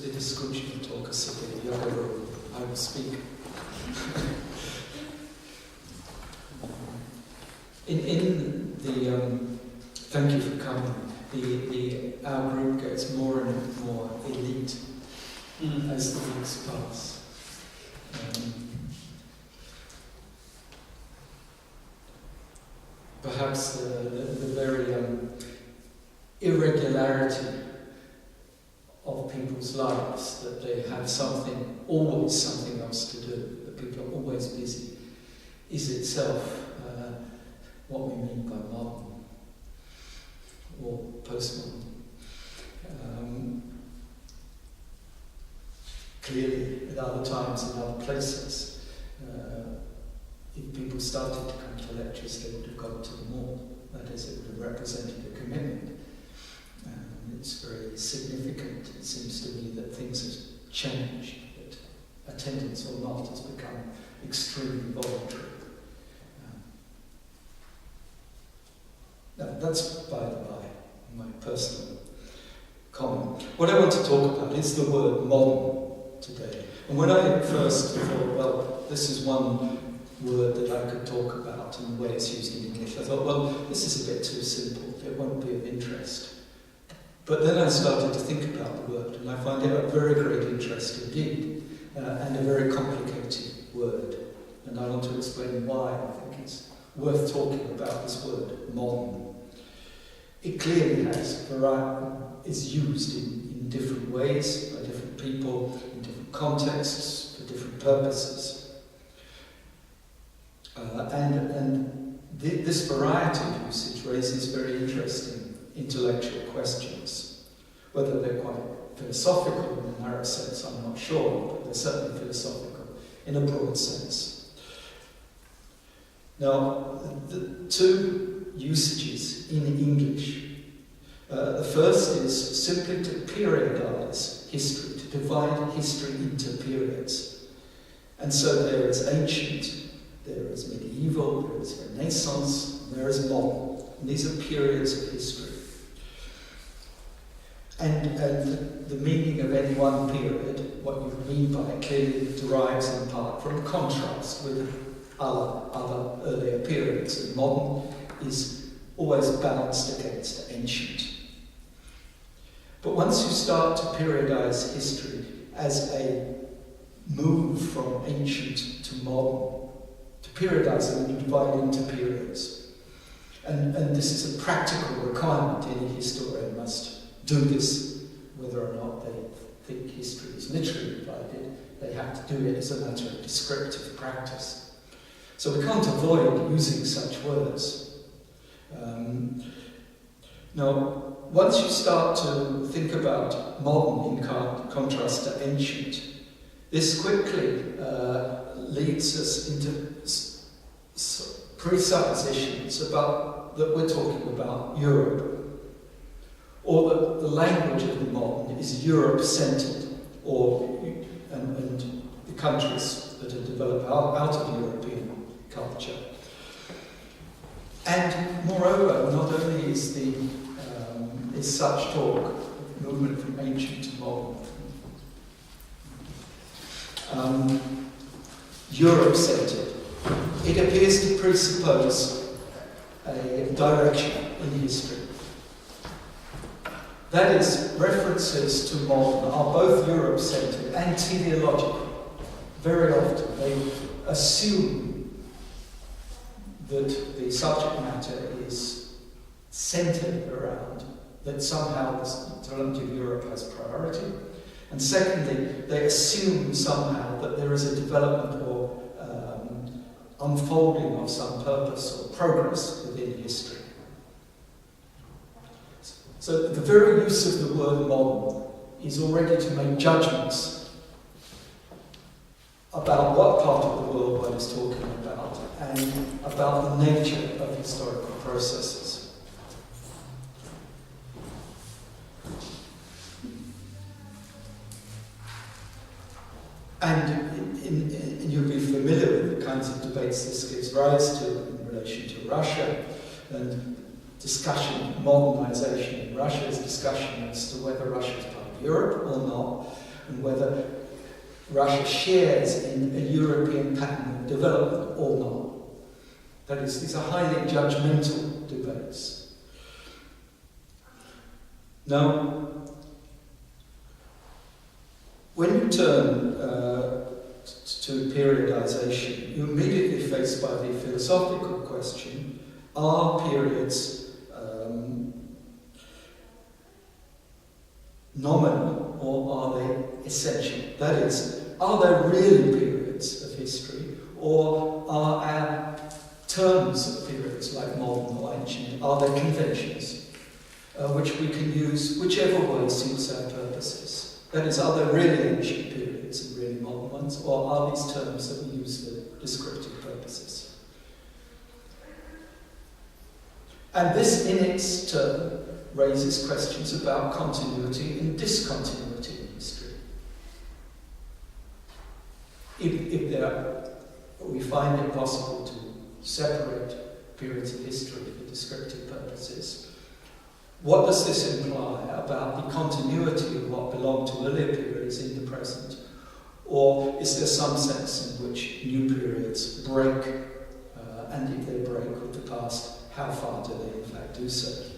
tedy skončíme talk o sobě, jak I will speak. In the thank you for coming. Our group gets more and more elite as the weeks pass. Perhaps the very irregularity of people's lives, that they have always something else to do, that people are always busy, is itself what we mean by modern or postmodern. Clearly, at other times, in other places, if people started to come to lectures, they would have gone to them all. That is, it would have represented a commitment. It's very significant, it seems to me, that things have changed, that attendance or not has become extremely voluntary. Now, that's by the by, my personal comment. What I want to talk about is the word modern today. And when I first thought, well, this is one word that I could talk about and the way it's used in English, I thought, well, this is a bit too simple, it won't be of interest. But then I started to think about the word, and I find it of very great interest indeed, and a very complicated word. And I want to explain why I think it's worth talking about this word, modern. It clearly is used in different ways, by different people, in different contexts, for different purposes. And this variety of usage raises very interesting intellectual questions. Whether they're quite philosophical in a narrow sense, I'm not sure, but they're certainly philosophical in a broad sense. Now, the two usages in English. The first is simply to periodize history, to divide history into periods. And so there is ancient, there is medieval, there is Renaissance, there is modern. And these are periods of history. And the meaning of any one period, what you mean by it, clearly derives in part from contrast with other earlier periods. And modern is always balanced against ancient. But once you start to periodize history as a move from ancient to modern, to periodize them, you divide into periods. And this is a practical requirement. Any historian must do this, whether or not they think history is literally divided. They have to do it as a matter of descriptive practice. So we can't avoid using such words. Now, once you start to think about modern in contrast to ancient, this quickly leads us into presuppositions about that we're talking about Europe, or that the language of the modern is Europe-centered, and the countries that are developed out of European culture. And moreover, not only is such talk movement from ancient to modern Europe-centered, it appears to presuppose a direction in history. That is, references to modern are both Europe-centered and teleological. Very often they assume that the subject matter is centered around, that somehow the development of Europe has priority. And secondly, they assume somehow that there is a development or unfolding of some purpose or progress within history. So the very use of the word modern is already to make judgments about what part of the world one is talking about and about the nature of historical processes. And you'll be familiar with the kinds of debates this gives rise to in relation to Russia, and discussion of modernization in Russia is discussion as to whether Russia is part of Europe or not, and whether Russia shares in a European pattern of development or not. That is, these are highly judgmental debates. Now, when you turn to periodization, you're immediately faced by the philosophical question, are periods nominal or are they essential? That is, are there really periods of history, or are our terms of periods, like modern or ancient, are there conventions which we can use whichever way suits our purposes? That is, are there really ancient periods and really modern ones, or are these terms that we use for descriptive purposes? And this, in its turn, raises questions about continuity and discontinuity in history. If we find it possible to separate periods of history for descriptive purposes, what does this imply about the continuity of what belonged to earlier periods in the present? Or is there some sense in which new periods break, and if they break with the past, how far do they in fact do so?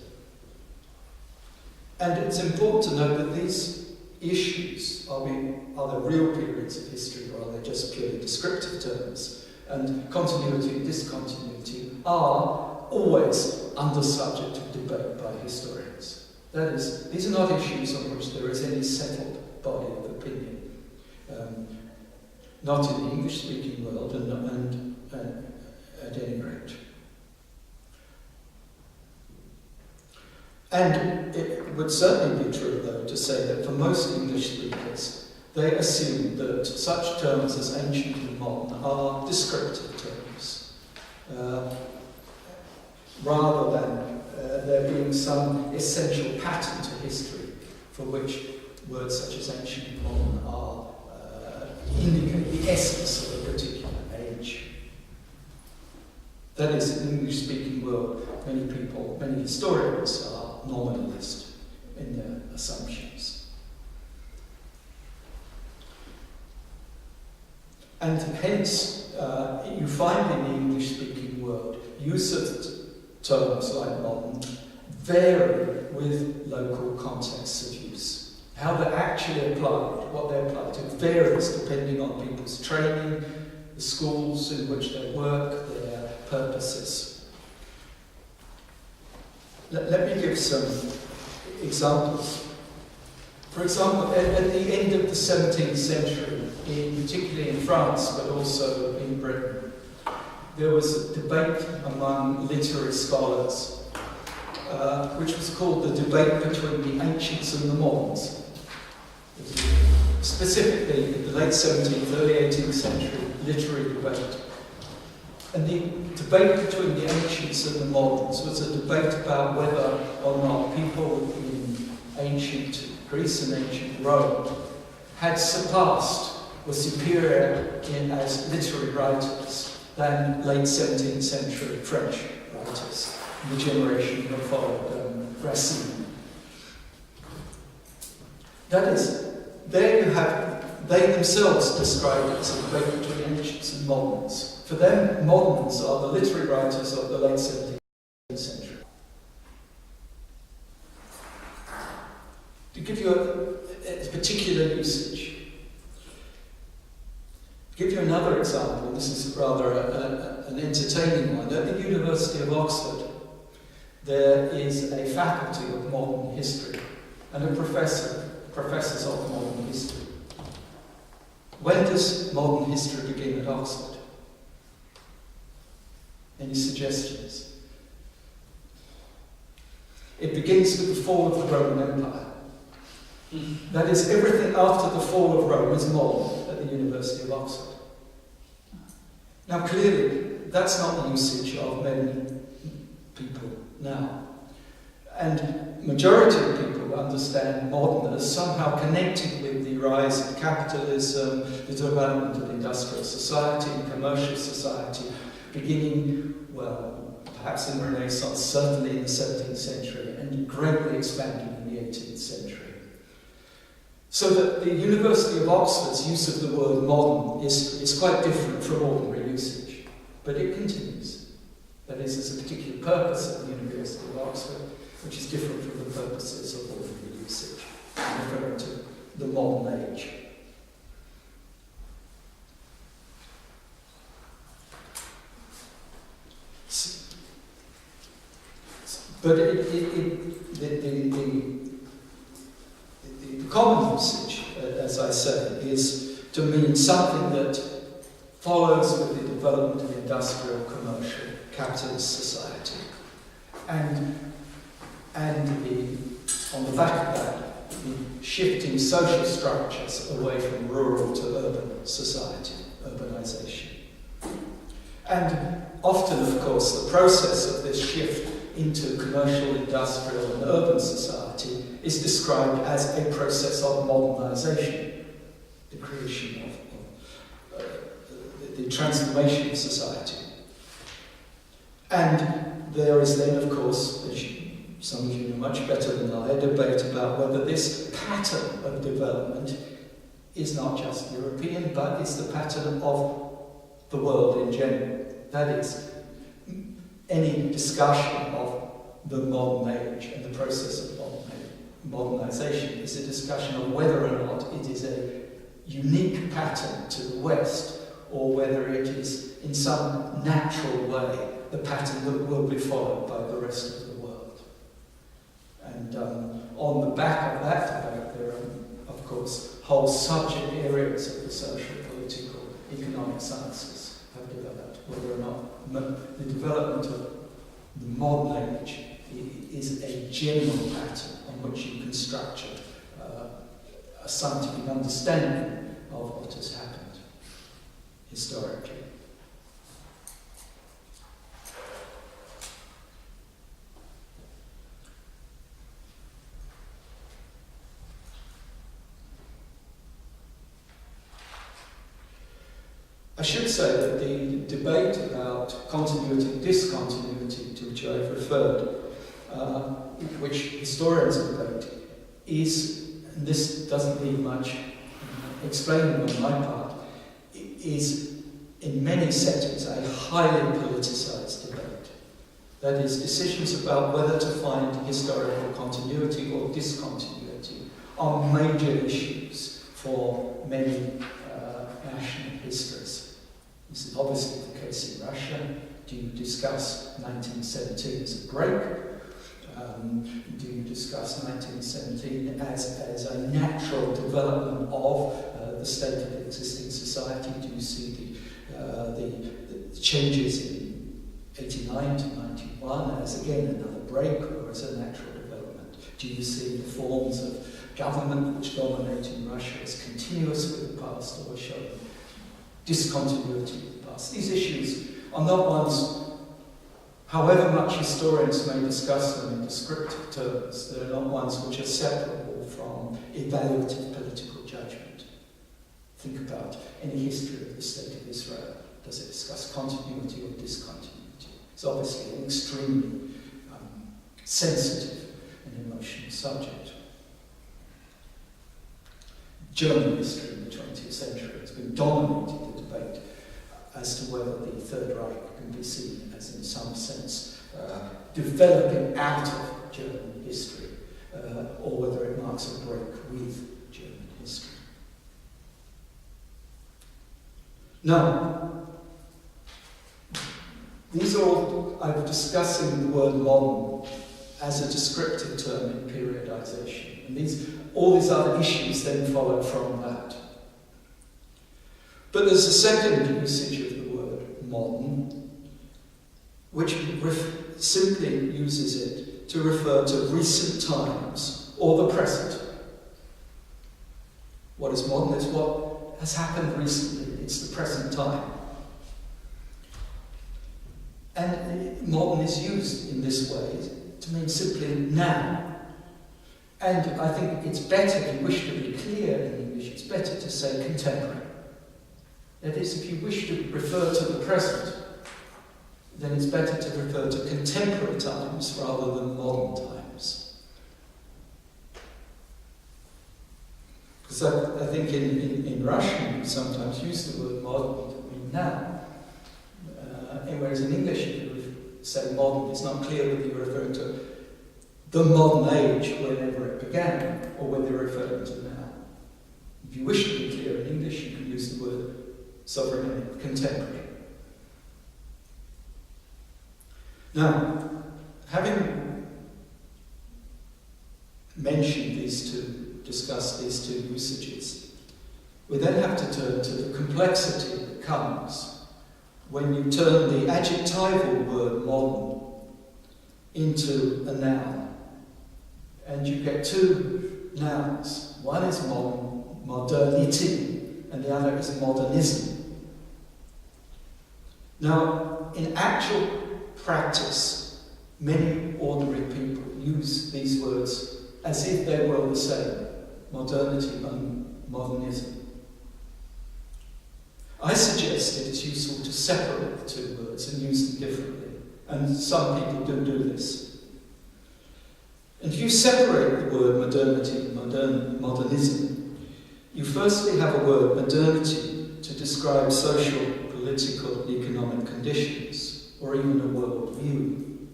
And it's important to note that these issues, are there real periods of history, or are they just purely descriptive terms? And continuity and discontinuity are always under subject of debate by historians. That is, these are not issues on which there is any settled body of opinion. Not in the English-speaking world, and at any rate. And it would certainly be true, though, to say that for most English speakers, they assume that such terms as ancient and modern are descriptive terms, rather than there being some essential pattern to history for which words such as ancient and modern are indicate the essence of a particular age. That is, in the English-speaking world, many historians are nominalist in their assumptions. And hence, you find in the English-speaking world use of terms like modern vary with local contexts of use. How they're actually applied, what they're applied to, varies depending on people's training, the schools in which they work, their purposes. Let me give some examples. For example, at the end of the 17th century, particularly in France, but also in Britain, there was a debate among literary scholars, which was called the debate between the ancients and the moderns. Specifically, in the late 17th, early 18th century literary debate. And the debate between the ancients and the moderns was a debate about whether or not people in ancient Greece and ancient Rome had surpassed, were superior as literary writers than late 17th century French writers, the generation that followed Racine. That is, there you have, they themselves describe it as a debate between ancients and moderns. For them, moderns are the literary writers of the late 17th century. To give you a particular usage, to give you another example, this is rather an entertaining one. At the University of Oxford, there is a faculty of modern history and a professors of modern history. When does modern history begin at Oxford? Any suggestions? It begins with the fall of the Roman Empire. That is, everything after the fall of Rome is modern at the University of Oxford. Now clearly, that's not the usage of many people now. And majority of people understand modern as somehow connected with the rise of capitalism, the development of industrial society and commercial society, beginning, well, perhaps in the Renaissance, certainly in the 17th century, and greatly expanding in the 18th century. So that the University of Oxford's use of the word modern is quite different from ordinary usage, but it continues. That is, there's a particular purpose of the University of Oxford, which is different from the purposes of ordinary usage, referring to the modern age. But the common usage, as I say, is to mean something that follows with the development of industrial, commercial, capitalist society. And on the back of that, the shifting social structures away from rural to urban society, urbanisation. And often, of course, the process of this shift into commercial, industrial and urban society is described as a process of modernisation, the creation of the transformation of society. And there is then, of course, as some of you know much better than I, a debate about whether this pattern of development is not just European, but is the pattern of the world in general. That is, any discussion of the modern age and the process of modernisation is a discussion of whether or not it is a unique pattern to the West, or whether it is in some natural way the pattern that will be followed by the rest of the world. And on the back of that debate, there are, of course, whole subject areas of the social, political, economic sciences have developed, whether or not the development of the modern age is a general pattern on which you can structure a scientific understanding of what has happened historically. I should say that the debate about continuity and discontinuity to which I've referred, which historians debate, is, and this doesn't need much explaining on my part, is in many settings a highly politicised debate. That is, decisions about whether to find historical continuity or discontinuity are major issues for many national histories. This is obviously the case in Russia. Do you discuss 1917 as a break? Do you discuss 1917 as a natural development of the state of existing society? Do you see the changes in 89 to 91 as again another break or as a natural development? Do you see the forms of government which dominate in Russia as continuous with the past or showing discontinuity with the past? These issues are not ones, however much historians may discuss them in descriptive terms, they're not ones which are separable from evaluative political judgment. Think about any history of the state of Israel. Does it discuss continuity or discontinuity? It's obviously an extremely sensitive and emotional subject. German history in the 20th century has been dominated the debate as to whether the Third Reich can be seen as, in some sense, developing out of German history, or whether it marks a break with German history. Now, these are all, I'm discussing the word modern as a descriptive term in periodization, and all these other issues then follow from that. But there's a second usage of the word modern, which simply uses it to refer to recent times or the present. What is modern is what has happened recently. It's the present time. And modern is used in this way to mean simply now. And I think it's better, if you wish to be clear in English, it's better to say contemporary. That is, if you wish to refer to the present, then it's better to refer to contemporary times rather than modern times. Because I think in Russian you sometimes use the word modern to mean now. Whereas in English, if you say modern, it's not clear whether you're referring to the modern age whenever it began, or whether you're referring to now. If you wish to be clear in English, you can use the word sovereign contemporary. Now, having mentioned discussed these two usages, we then have to turn to the complexity that comes when you turn the adjectival word modern into a noun. And you get two nouns. One is modernity, and the other is modernism. Now, in actual practice, many ordinary people use these words as if they were the same, modernity and modernism. I suggest it is useful to separate the two words and use them differently, and some people do this. And if you separate the word modernity and modernism, you firstly have a word modernity to describe social, political, and economic conditions, or even a world view.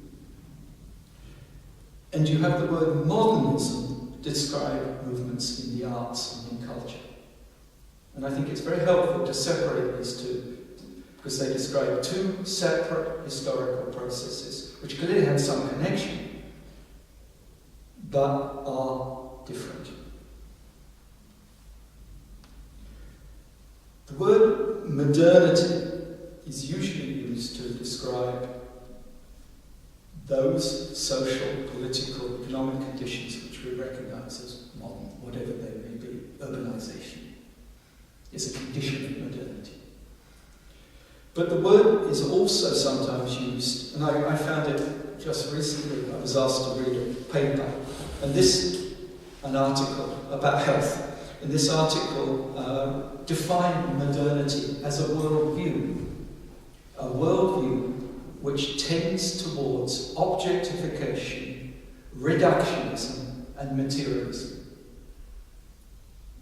And you have the word modernism to describe movements in the arts and in culture. And I think it's very helpful to separate these two, because they describe two separate historical processes, which clearly have some connection, but are different. The word modernity is usually used to describe those social, political, economic conditions which we recognise as modern, whatever they may be. Urbanisation is a condition of modernity. But the word is also sometimes used, and I found it just recently. I was asked to read a paper, and an article about health. And this article defined modernity as a worldview which tends towards objectification, reductionism, and materialism.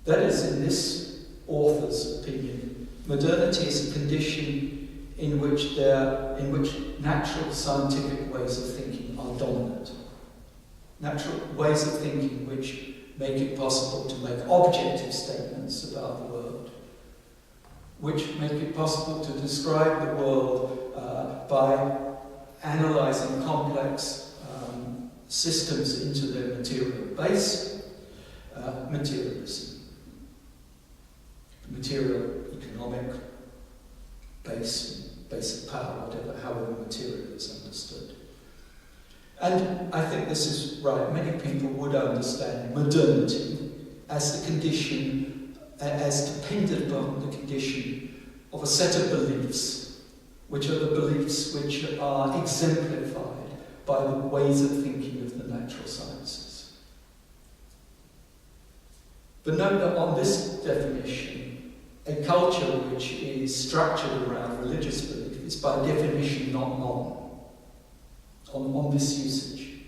That is, in this author's opinion, modernity is a condition in which natural scientific ways of thinking are dominant. Natural ways of thinking which make it possible to make objective statements about the world, which make it possible to describe the world by analysing complex systems into their material base, materialism. Material, economic base of power, however material is understood. And I think this is right. Many people would understand modernity as the condition, as dependent upon the condition of a set of beliefs, which are the beliefs which are exemplified by the ways of thinking of the natural sciences. But note that on this definition, a culture which is structured around religious belief is by definition not modern. On this usage.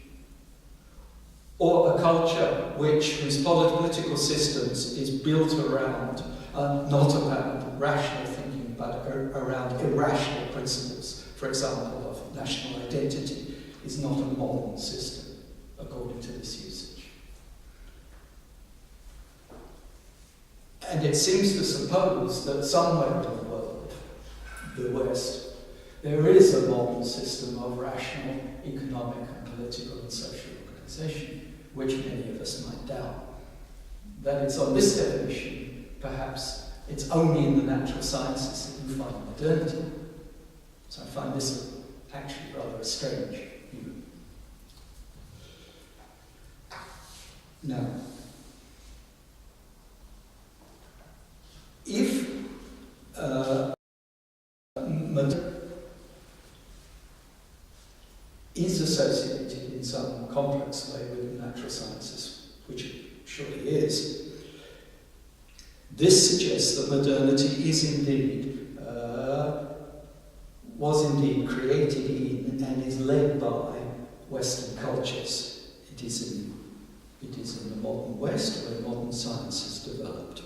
Or a culture whose political systems is built around, not around rational thinking, but around irrational principles, for example, of national identity, is not a modern system, according to this usage. And it seems to suppose that somewhere in the world, the West, there is a modern system of rational, economic, and political and social organisation, which many of us might doubt. That it's on this definition, perhaps it's only in the natural sciences that you find modernity. So I find this actually rather a strange view. Now, if modernity is associated in some complex way with the natural sciences, which it surely is, this suggests that modernity is indeed, was indeed created in and is led by Western cultures. It is in It is in the modern West where modern science has developed.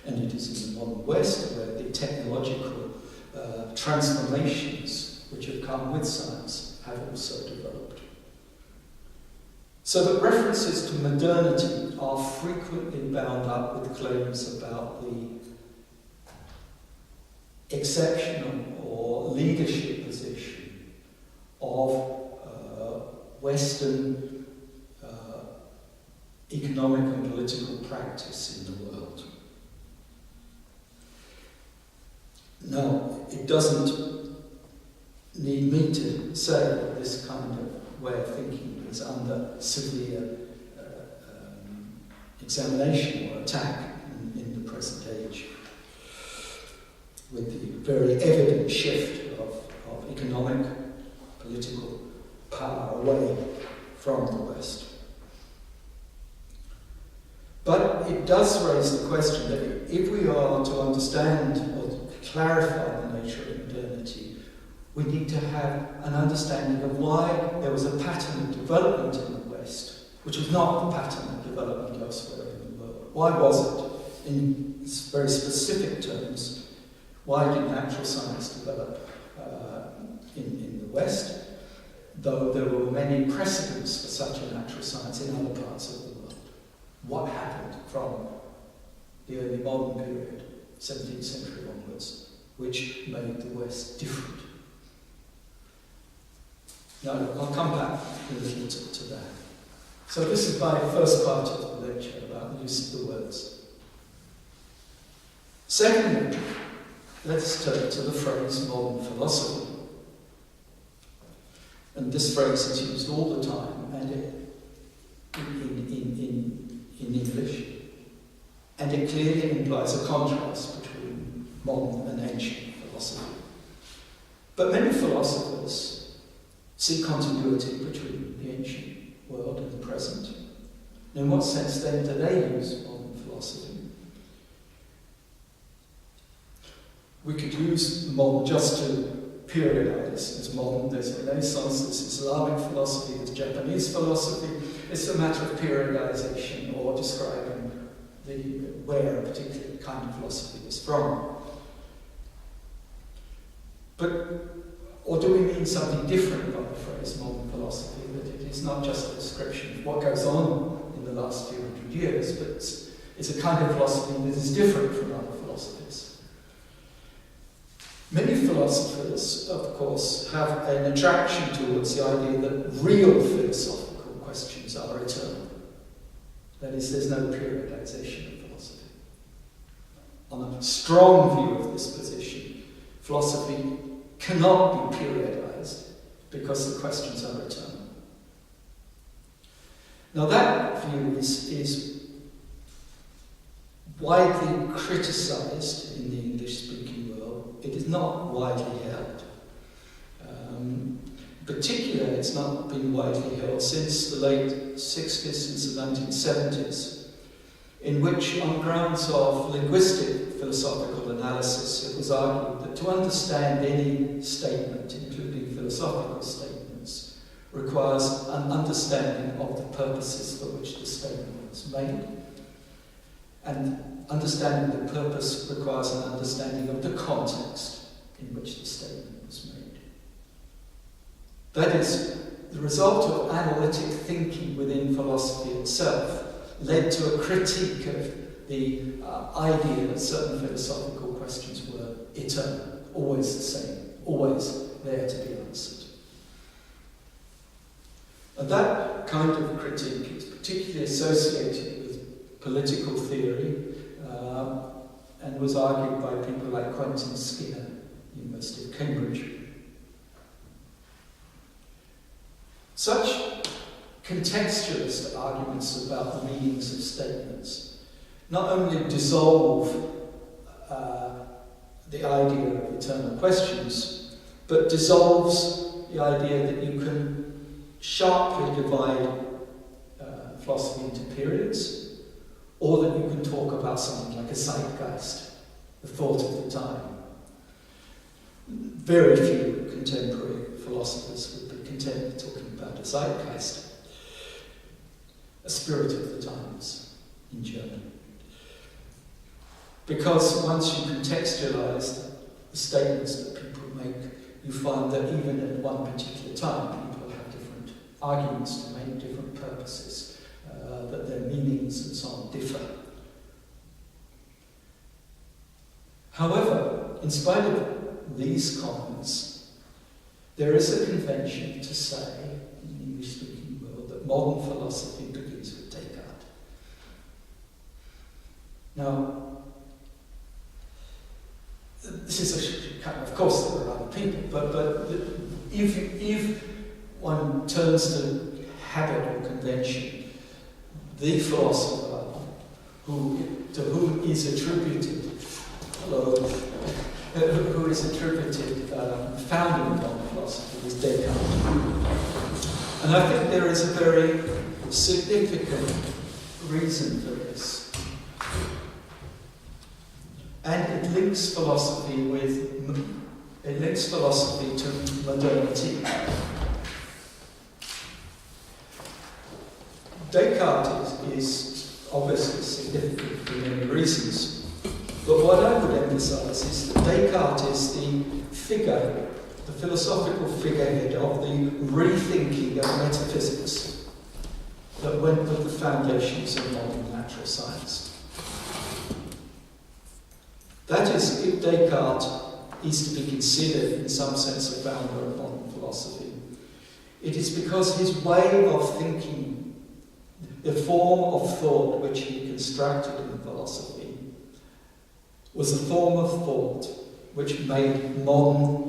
And it is in the modern West where the technological transformations which have come with science have also developed. So that references to modernity are frequently bound up with claims about the exceptional or leadership position of Western economic and political practice in the world. Now, it doesn't need me to say that this kind of way of thinking is under severe examination or attack in the present age, with the very evident shift of economic, political power away from the West. But it does raise the question that if we are to understand or clarify the nature of modernity, we need to have an understanding of why there was a pattern of development in the West, which was not the pattern of development elsewhere in the world. Why was it? In very specific terms, why did natural science develop in the West, though there were many precedents for such a natural science in other parts of the world? What happened from the early modern period, 17th century onwards, which made the West different? Now, I'll come back a little to that. So this is my first part of the lecture about the use of the words. Secondly, let's turn to the phrase modern philosophy. And this phrase is used all the time, and in English, and it clearly implies a contrast between modern and ancient philosophy. But many philosophers see continuity between the ancient world and the present. And in what sense then do they use modern philosophy? We could use modern just to periodize as modern. There's Renaissance, there's Islamic philosophy, there's Japanese philosophy. It's a matter of periodization or describing where a particular kind of philosophy is from. Or do we mean something different by the phrase modern philosophy, that it is not just a description of what goes on in the last few hundred years, but it's a kind of philosophy that is different from other philosophies? Many philosophers, of course, have an attraction towards the idea that real philosophical questions are eternal. That is, there's no periodization of philosophy. On a strong view of this position, philosophy cannot be periodized because the questions are eternal. Now that view is widely criticized in the English-speaking world. It is not widely held. In particular, it's not been widely held since the late 60s, since the 1970s, in which, on grounds of linguistic philosophical analysis, it was argued that to understand any statement, including philosophical statements, requires an understanding of the purposes for which the statement was made. And understanding the purpose requires an understanding of the context in which the statement was made. That is, the result of analytic thinking within philosophy itself led to a critique of the idea that certain philosophical questions were eternal, always the same, always there to be answered. And that kind of critique is particularly associated with political theory and was argued by people like Quentin Skinner, University of Cambridge. Such contextualist arguments about the meanings of statements not only dissolve the idea of eternal questions, but dissolves the idea that you can sharply divide philosophy into periods, or that you can talk about something like a zeitgeist, the thought of the time. Very few contemporary philosophers would be content with talking about a zeitgeist. a spirit of the times in German. Because once you contextualize the statements that people make, you find that even at one particular time, people have different arguments to make, different purposes, that their meanings and so on differ. However, in spite of these comments, there is a convention to say, in the English-speaking world, that modern philosophy begins with Descartes. Now, this is a kind of course there are other people, but if one turns to habit or convention, the philosopher to whom is attributed founding modern philosophy is Descartes. And I think there is a very significant reason for this. And it links philosophy to modernity. Descartes is obviously significant for many reasons, but what I would emphasize is that Descartes is the figure, the philosophical figurehead of the rethinking of metaphysics that went with the foundations of modern natural science. That is, if Descartes is to be considered in some sense a founder of modern philosophy, it is because his way of thinking, the form of thought which he constructed in philosophy, was a form of thought which made modern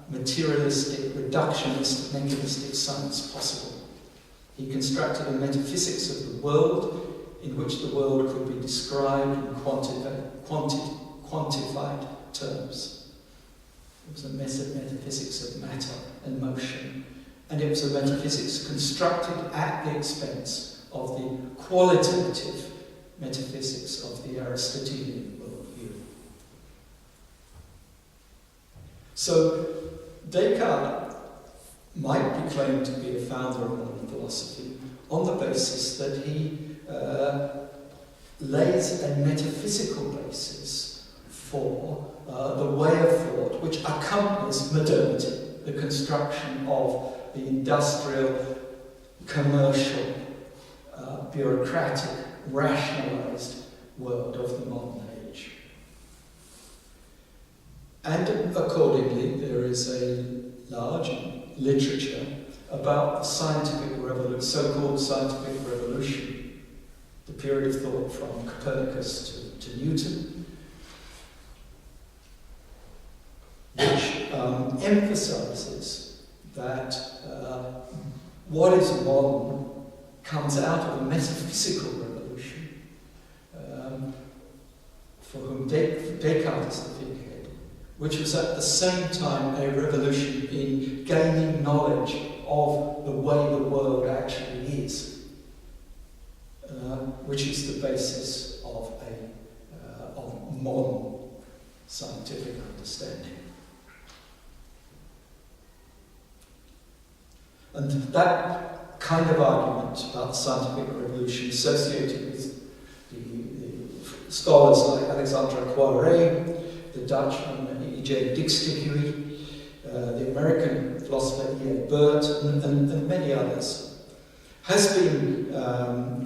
materialistic, reductionist, mechanistic science possible. He constructed a metaphysics of the world in which the world could be described in quantified terms. It was a metaphysics of matter and motion, and it was a metaphysics constructed at the expense of the qualitative metaphysics of the Aristotelian worldview. So Descartes might be claimed to be a founder of modern philosophy on the basis that he lays a metaphysical basis for the way of thought which accompanies modernity, the construction of the industrial, commercial, bureaucratic, rationalized world of the modern age. And accordingly, there is a large literature about the scientific revolution, so-called scientific revolution, the period of thought from Copernicus to Newton, which emphasizes that what is modern comes out of a metaphysical revolution, for whom Descartes is the figurehead, which was at the same time a revolution in gaining knowledge of the way the world actually is, which is the basis of modern scientific understanding. And that kind of argument about the scientific revolution associated with the scholars like Alexandre Poiré, the Dutchman E.J. Dijksterhuis, the American philosopher E.A. Burt, and many others, has been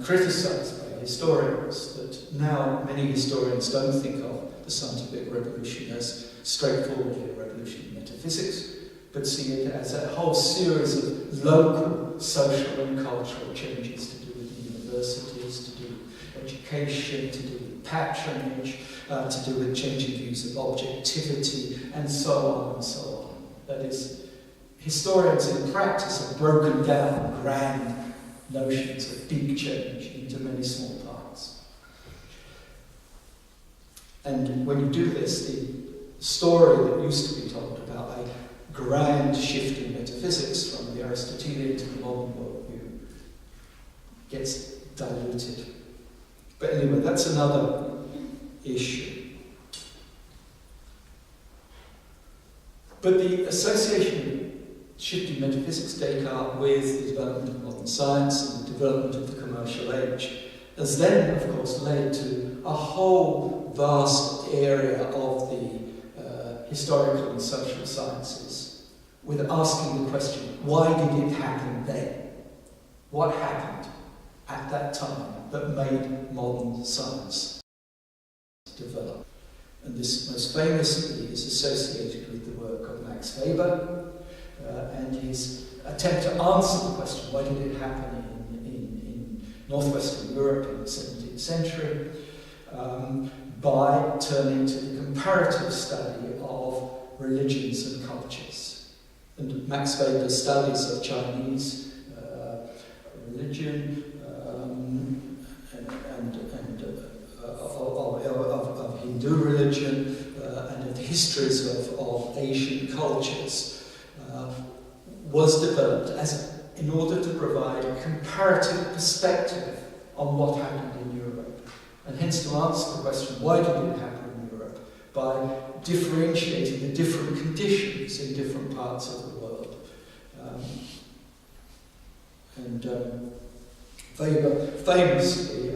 criticized by historians, that now many historians don't think of the scientific revolution as straightforwardly a revolution in metaphysics, but see it as a whole series of local social and cultural changes to do with universities, to do with education, to do with patronage, to do with changing views of objectivity, and so on and so on. That is, historians in practice have broken down grand notions of big change into many small parts. And when you do this, the story that used to be told about a grand shift in metaphysics from the Aristotelian to the modern worldview gets diluted. But anyway, that's another issue. But the association shifting metaphysics Descartes with the development of modern science and the development of the commercial age has then, of course, led to a whole vast area of the historical and social sciences with asking the question, why did it happen then? What happened at that time that made modern science develop? And this most famously is associated with the work of Max Weber and his attempt to answer the question, why did it happen in northwestern Europe in the 17th century, by turning to the comparative study of religions and cultures. And Max Weber's studies of Chinese religion of Hindu religion and of the histories of Asian cultures was developed in order to provide a comparative perspective on what happened in Europe, and hence to answer the question, why did it happen in Europe, by differentiating the different conditions in different parts of the world. Weber famously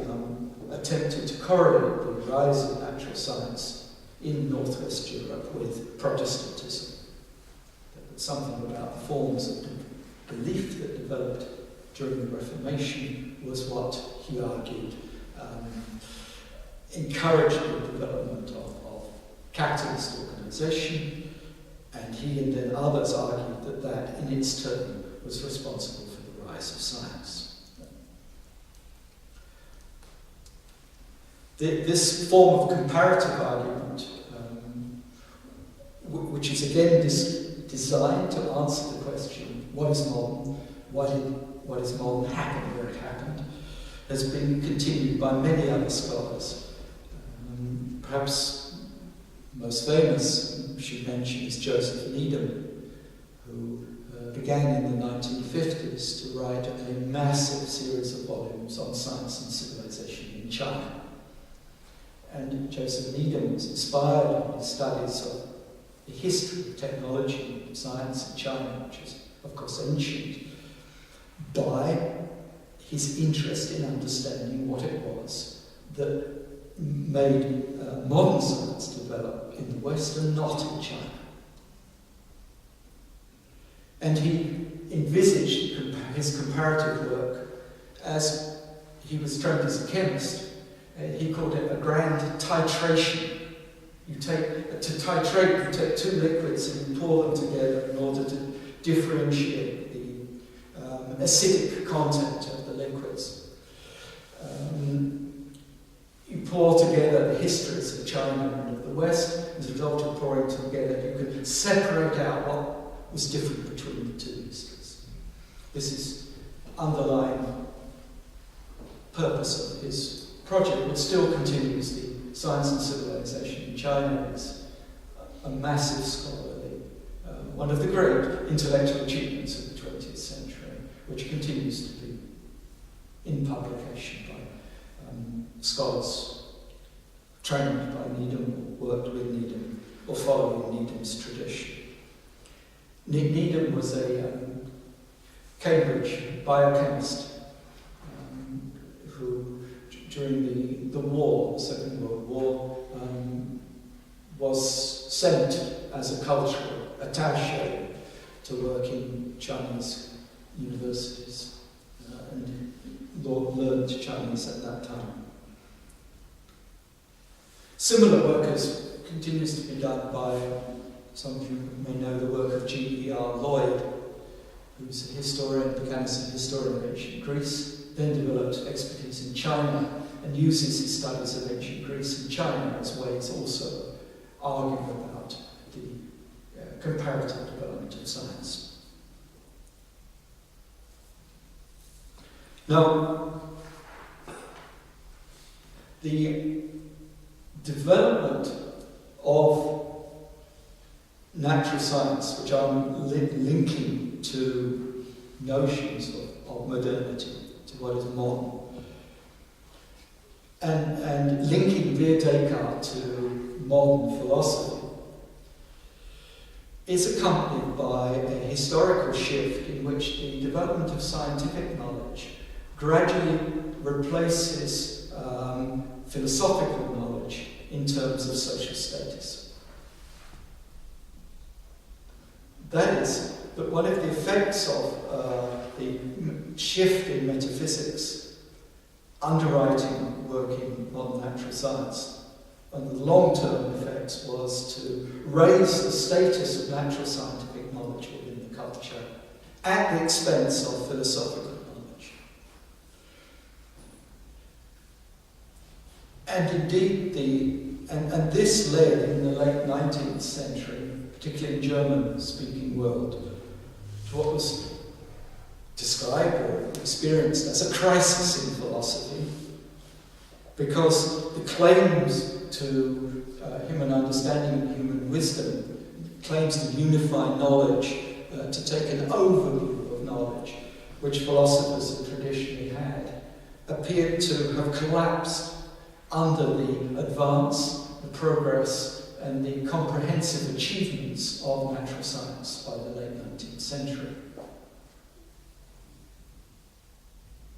attempted to correlate the rise of natural science in Northwest Europe with Protestantism. Something about the forms of belief that developed during the Reformation was what he argued encouraged the development of capitalist organisation, and he and then others argued that that in its turn was responsible for the rise of science. This form of comparative argument, which is again designed to answer the question, what is modern, what is modern, happened where it happened, has been continued by many other scholars. Perhaps most famous, should mention, is Joseph Needham, who began in the 1950s to write a massive series of volumes on science and civilization in China. And Joseph Needham was inspired in his studies of the history of technology and science in China, which is, of course, ancient, by his interest in understanding what it was that made modern science develop in the West and not in China. And he envisaged his comparative work as he was trained as a chemist. He called it a grand titration. To titrate, you take two liquids and you pour them together in order to differentiate the acidic content of the liquids. You pour together the histories of China and of the West. As a result of pouring together, you could separate out what was different between the two histories. This is underlying purpose of his project, which still continues. The Science and Civilization in China is a massive scholarly, one of the great intellectual achievements of the 20th century, which continues to be in publication by scholars trained by Needham, or worked with Needham, or following Needham's tradition. Needham was a Cambridge biochemist who, during the war, the Second World War, was sent as a cultural attaché to work in Chinese universities and learned Chinese at that time. Similar work continues to be done by, some of you may know the work of G.E.R. Lloyd, who's a historian, began as a historian of ancient Greece, then developed expertise in China and uses his studies of ancient Greece and China as ways also of arguing about the comparative development of science. Now, the development of natural science, which I'm linking to notions of modernity, to what is modern, and linking via Descartes to modern philosophy, is accompanied by a historical shift in which the development of scientific knowledge gradually replaces philosophical knowledge in terms of social status. That is, that one of the effects of the shift in metaphysics underwriting work in modern natural science, and the long-term effects was to raise the status of natural scientific knowledge within the culture at the expense of philosophical knowledge. And indeed, and this led in the late 19th century, particularly in German-speaking world, to what was described or experienced as a crisis in philosophy, because the claims to human understanding and human wisdom, claims to unify knowledge, to take an overview of knowledge, which philosophers have traditionally had, appeared to have collapsed under the advance, the progress, and the comprehensive achievements of natural science by the late 19th century.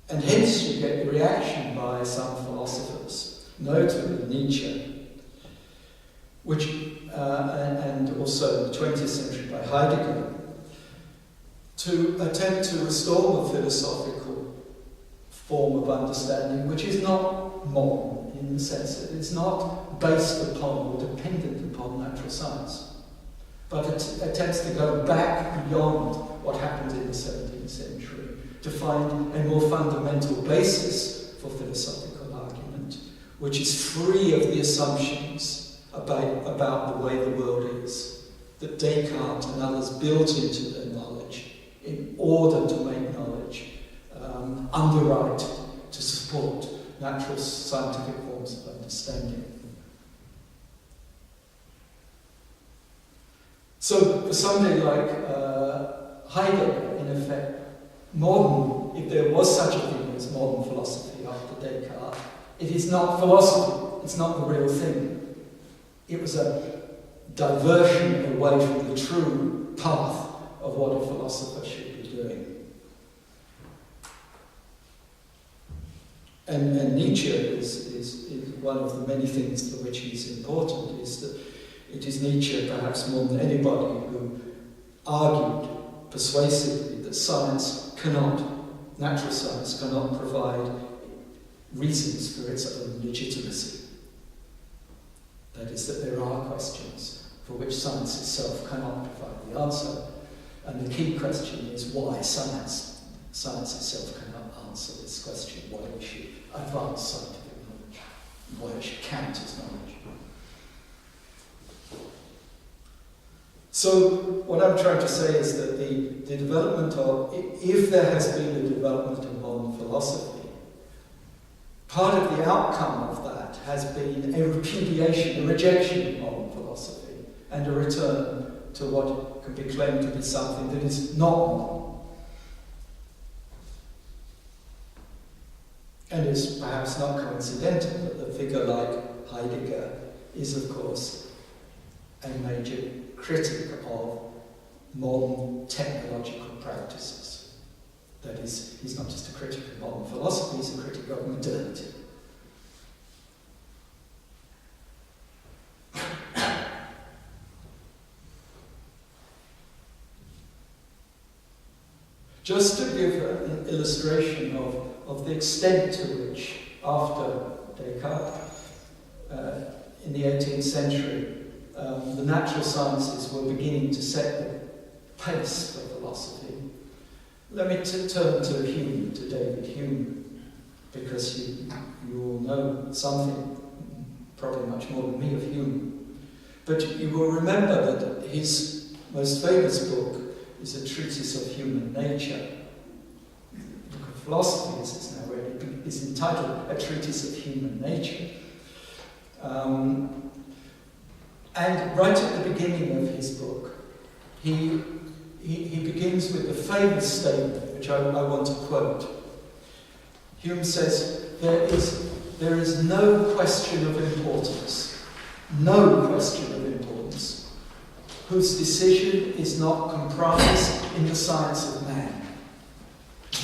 And hence you get the reaction by some philosophers, notably Nietzsche, which, and also in the 20th century by Heidegger, to attempt to restore the philosophical form of understanding, which is not modern in the sense that it's not based upon or dependent upon natural science, but it attempts to go back beyond what happened in the 17th century to find a more fundamental basis for philosophical argument, which is free of the assumptions about the way the world is, that Descartes and others built into their knowledge in order to make knowledge underwrite to support natural scientific forms of understanding. So for somebody like Heidegger, in effect, modern, if there was such a thing as modern philosophy after Descartes, it is not philosophy, it's not the real thing. It was a diversion away from the true path of what a philosopher should be doing. And Nietzsche is one of the many things for which he's important, is that it is Nietzsche, perhaps more than anybody, who argued persuasively that natural science cannot provide reasons for its own legitimacy. That is, that there are questions for which science itself cannot provide the answer. And the key question is why science. Science itself cannot answer this question, why we should advance scientific knowledge, why it should count as knowledge. So what I'm trying to say is that the development of, if there has been a development of modern philosophy, part of the outcome of that has been a repudiation, a rejection of modern philosophy, and a return to what can be claimed to be something that is not modern. And it's perhaps not coincidental that a figure like Heidegger is, of course, a major critic of modern technological practices. That is, he's not just a critic of modern philosophy, he's a critic of modernity. Just to give an illustration of the extent to which, after Descartes, in the 18th century, the natural sciences were beginning to set the pace for philosophy. Let me turn to Hume, to David Hume, because you all know something, probably much more than me, of Hume. But you will remember that his most famous book is a treatise of human nature. The book of philosophy, as it's now read, is entitled A Treatise of Human Nature. And right at the beginning of his book, he begins with a famous statement, which I want to quote. Hume says, there is no question of importance, whose decision is not comprised in the science of man.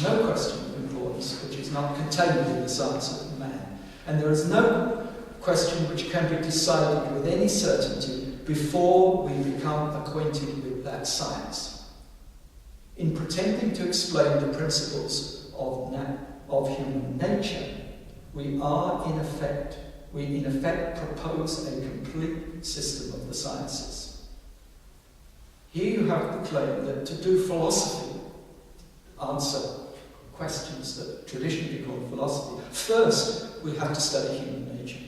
No question of importance which is not contained in the science of man. And there is no question which can be decided with any certainty before we become acquainted with that science. In pretending to explain the principles of human nature, we in effect propose a complete system of the sciences. Here you have the claim that to do philosophy, answer questions that traditionally called philosophy, first we have to study human nature.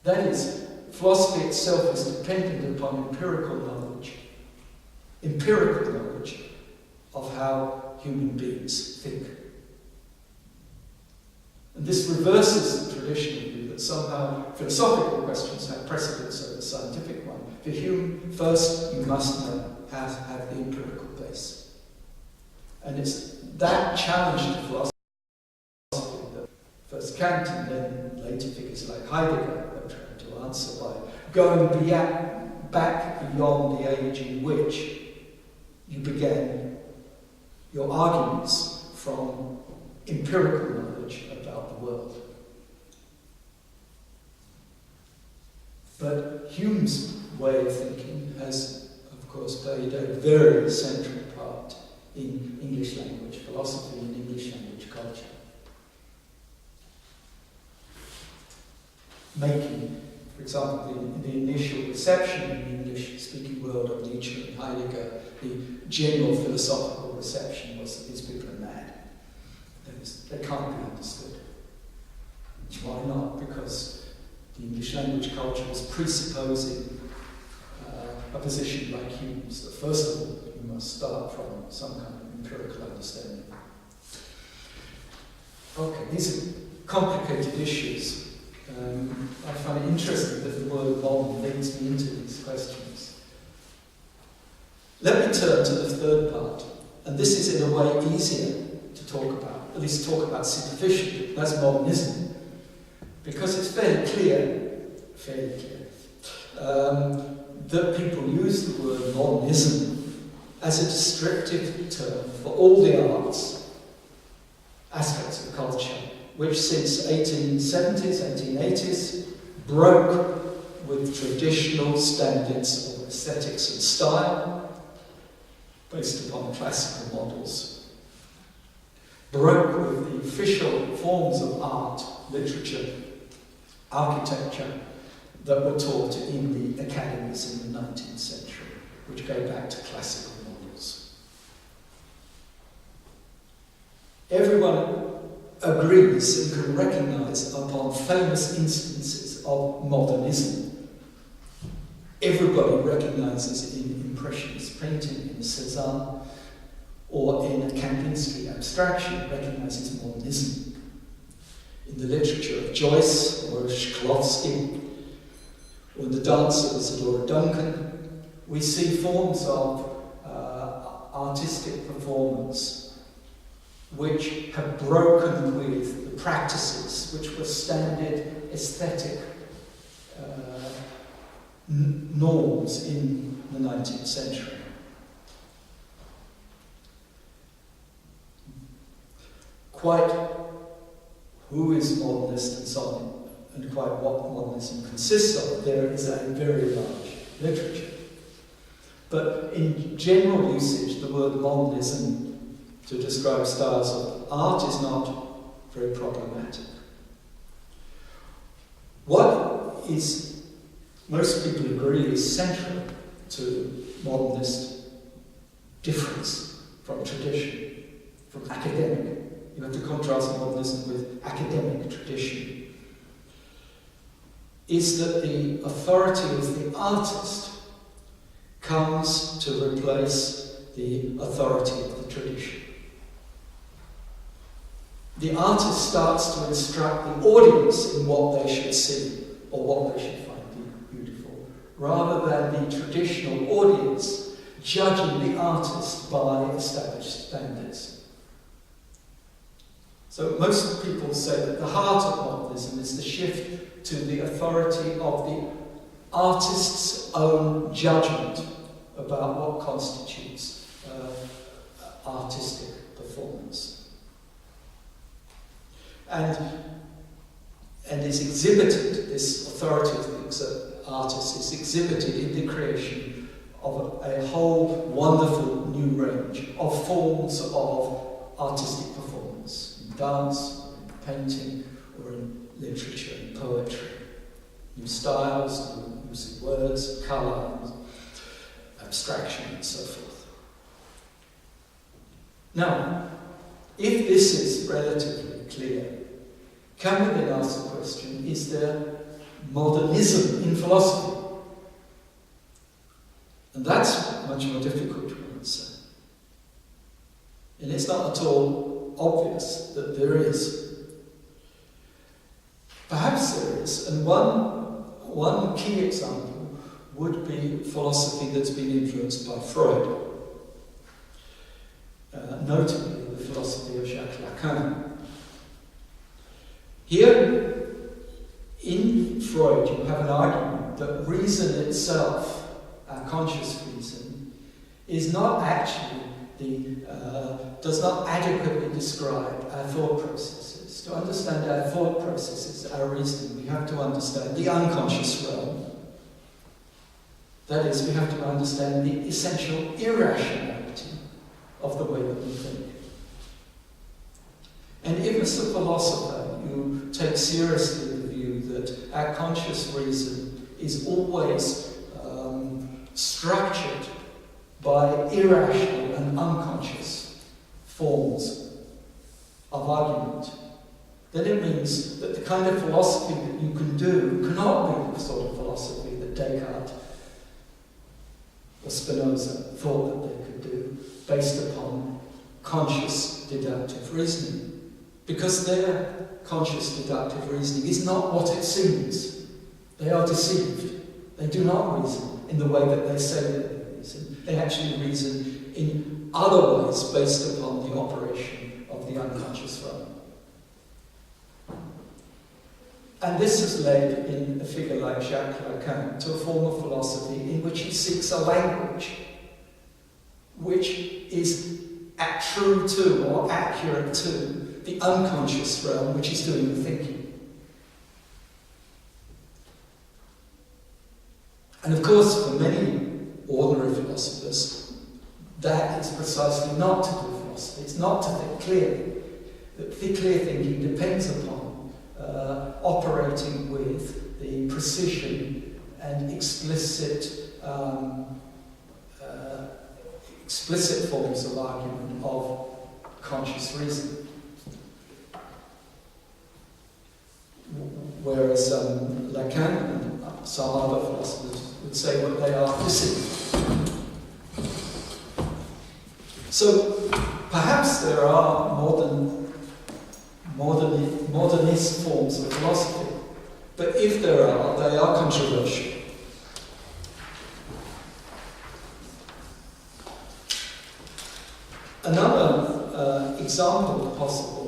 That is, philosophy itself is dependent upon empirical knowledge of how human beings think. And this reverses the traditional view that somehow philosophical questions have precedence over the scientific one. For Hume, first you must have the empirical base. And it's that challenge to philosophy that first Kant and then later figures like Heidegger have tried to answer by going back beyond the age in which you began your arguments from empirical knowledge about the world. But Hume's way of thinking has, of course, played a very central part in English language philosophy and English language culture. Making, for example, the initial reception in the English-speaking world of Nietzsche and Heidegger, the general philosophical reception was that these people are mad. They can't be understood. Why not? Because the English language culture was presupposing a position like Hume's, that first of all you must start from some kind of empirical understanding. Okay, these are complicated issues. I find it interesting that the word modern leads me into these questions. Let me turn to the third part, and this is in a way easier to talk about, at least talk about superficially. That's modernism, because it's fairly clear that people use the word modernism as a descriptive term for all the arts, aspects of culture, which since 1870s, 1880s, broke with traditional standards of aesthetics and style, based upon classical models, broke with the official forms of art, literature, architecture that were taught in the academies in the 19th century, which go back to classical models. Everyone agrees and can recognise upon famous instances of modernism. Everybody recognises in Impressionist painting, in Cézanne, or in Kandinsky abstraction, recognises modernism. In the literature of Joyce or Shklovsky, or in the dance of Isadora Duncan, we see forms of artistic performance which have broken with the practices which were standard aesthetic norms in the 19th century. Quite who is modernist and so on, and quite what modernism consists of, there is a very large literature. But in general usage, the word modernism to describe styles of art is not very problematic. What is, most people agree, is central to modernist difference from tradition, from academic. You have to contrast modernism with academic tradition, is that the authority of the artist comes to replace the authority of the tradition. The artist starts to instruct the audience in what they should see or what they should find beautiful, rather than the traditional audience judging the artist by established standards. So most people say that the heart of modernism is the shift to the authority of the artist's own judgment about what constitutes artistic performance. And is exhibited, this authoritative artist is exhibited in the creation of a whole wonderful new range of forms of artistic performance, in dance, or in painting, or in literature and poetry. New styles, new use of words, colour, abstraction, and so forth. Now, if this is relatively clear, can we then ask the question, is there modernism in philosophy? And that's much more difficult to answer. And it's not at all obvious that there is. Perhaps there is, and one key example would be philosophy that's been influenced by Freud, notably the philosophy of Jacques Lacan. Here, in Freud, you have an argument that reason itself, our conscious reason, is not actually does not adequately describe our thought processes. To understand our thought processes, our reasoning, we have to understand the unconscious realm. That is, we have to understand the essential irrationality of the way that we think. And if as a philosopher you take seriously the view that our conscious reason is always structured by irrational and unconscious forms of argument, then it means that the kind of philosophy that you can do cannot be the sort of philosophy that Descartes or Spinoza thought that they could do, based upon conscious deductive reasoning. Because their conscious deductive reasoning is not what it seems. They are deceived. They do not reason in the way that they say that they reason. They actually reason in other ways based upon the operation of the unconscious realm. And this has led, in a figure like Jacques Lacan, to a form of philosophy in which he seeks a language which is true to or accurate to the unconscious realm which is doing the thinking. And of course, for many ordinary philosophers, that is precisely not to do philosophy. It's not to think clearly. That clear thinking depends upon operating with the precision and explicit forms of argument of conscious reason. Whereas Lacan and some other philosophers would say what they are deceived. So perhaps there are modernist forms of philosophy, but if there are, they are controversial. Another example of possible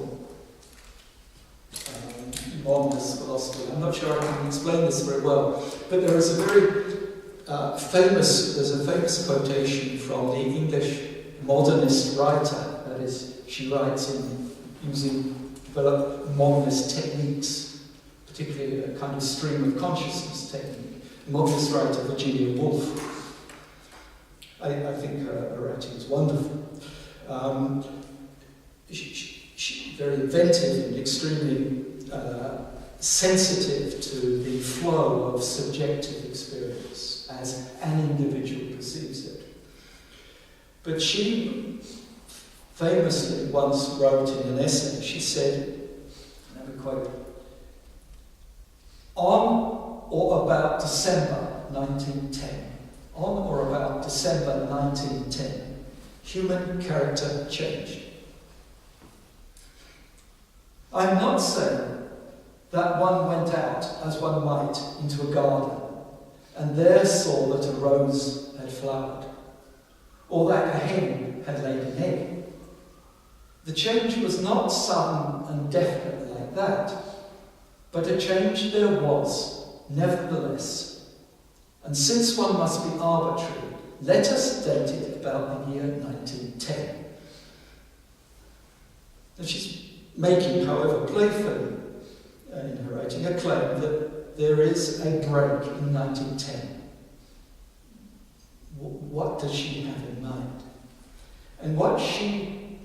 modernist philosophy, I'm not sure I can explain this very well, but there is a very famous quotation from the English modernist writer, that is, she writes using developed modernist techniques, particularly a kind of stream of consciousness technique. Modernist writer Virginia Woolf. I think her writing is wonderful. She's very inventive and extremely sensitive to the flow of subjective experience as an individual perceives it. But she famously once wrote in an essay, she said, and I quote, on or about December 1910, human character changed. I'm not saying that one went out, as one might, into a garden, and there saw that a rose had flowered, or that a hen had laid an egg. The change was not sudden and definite like that, but a change there was, nevertheless, And since one must be arbitrary, let us date it about the year 1910. And she's making, however, playfully in her writing, a claim that there is a break in 1910. What does she have in mind? And what she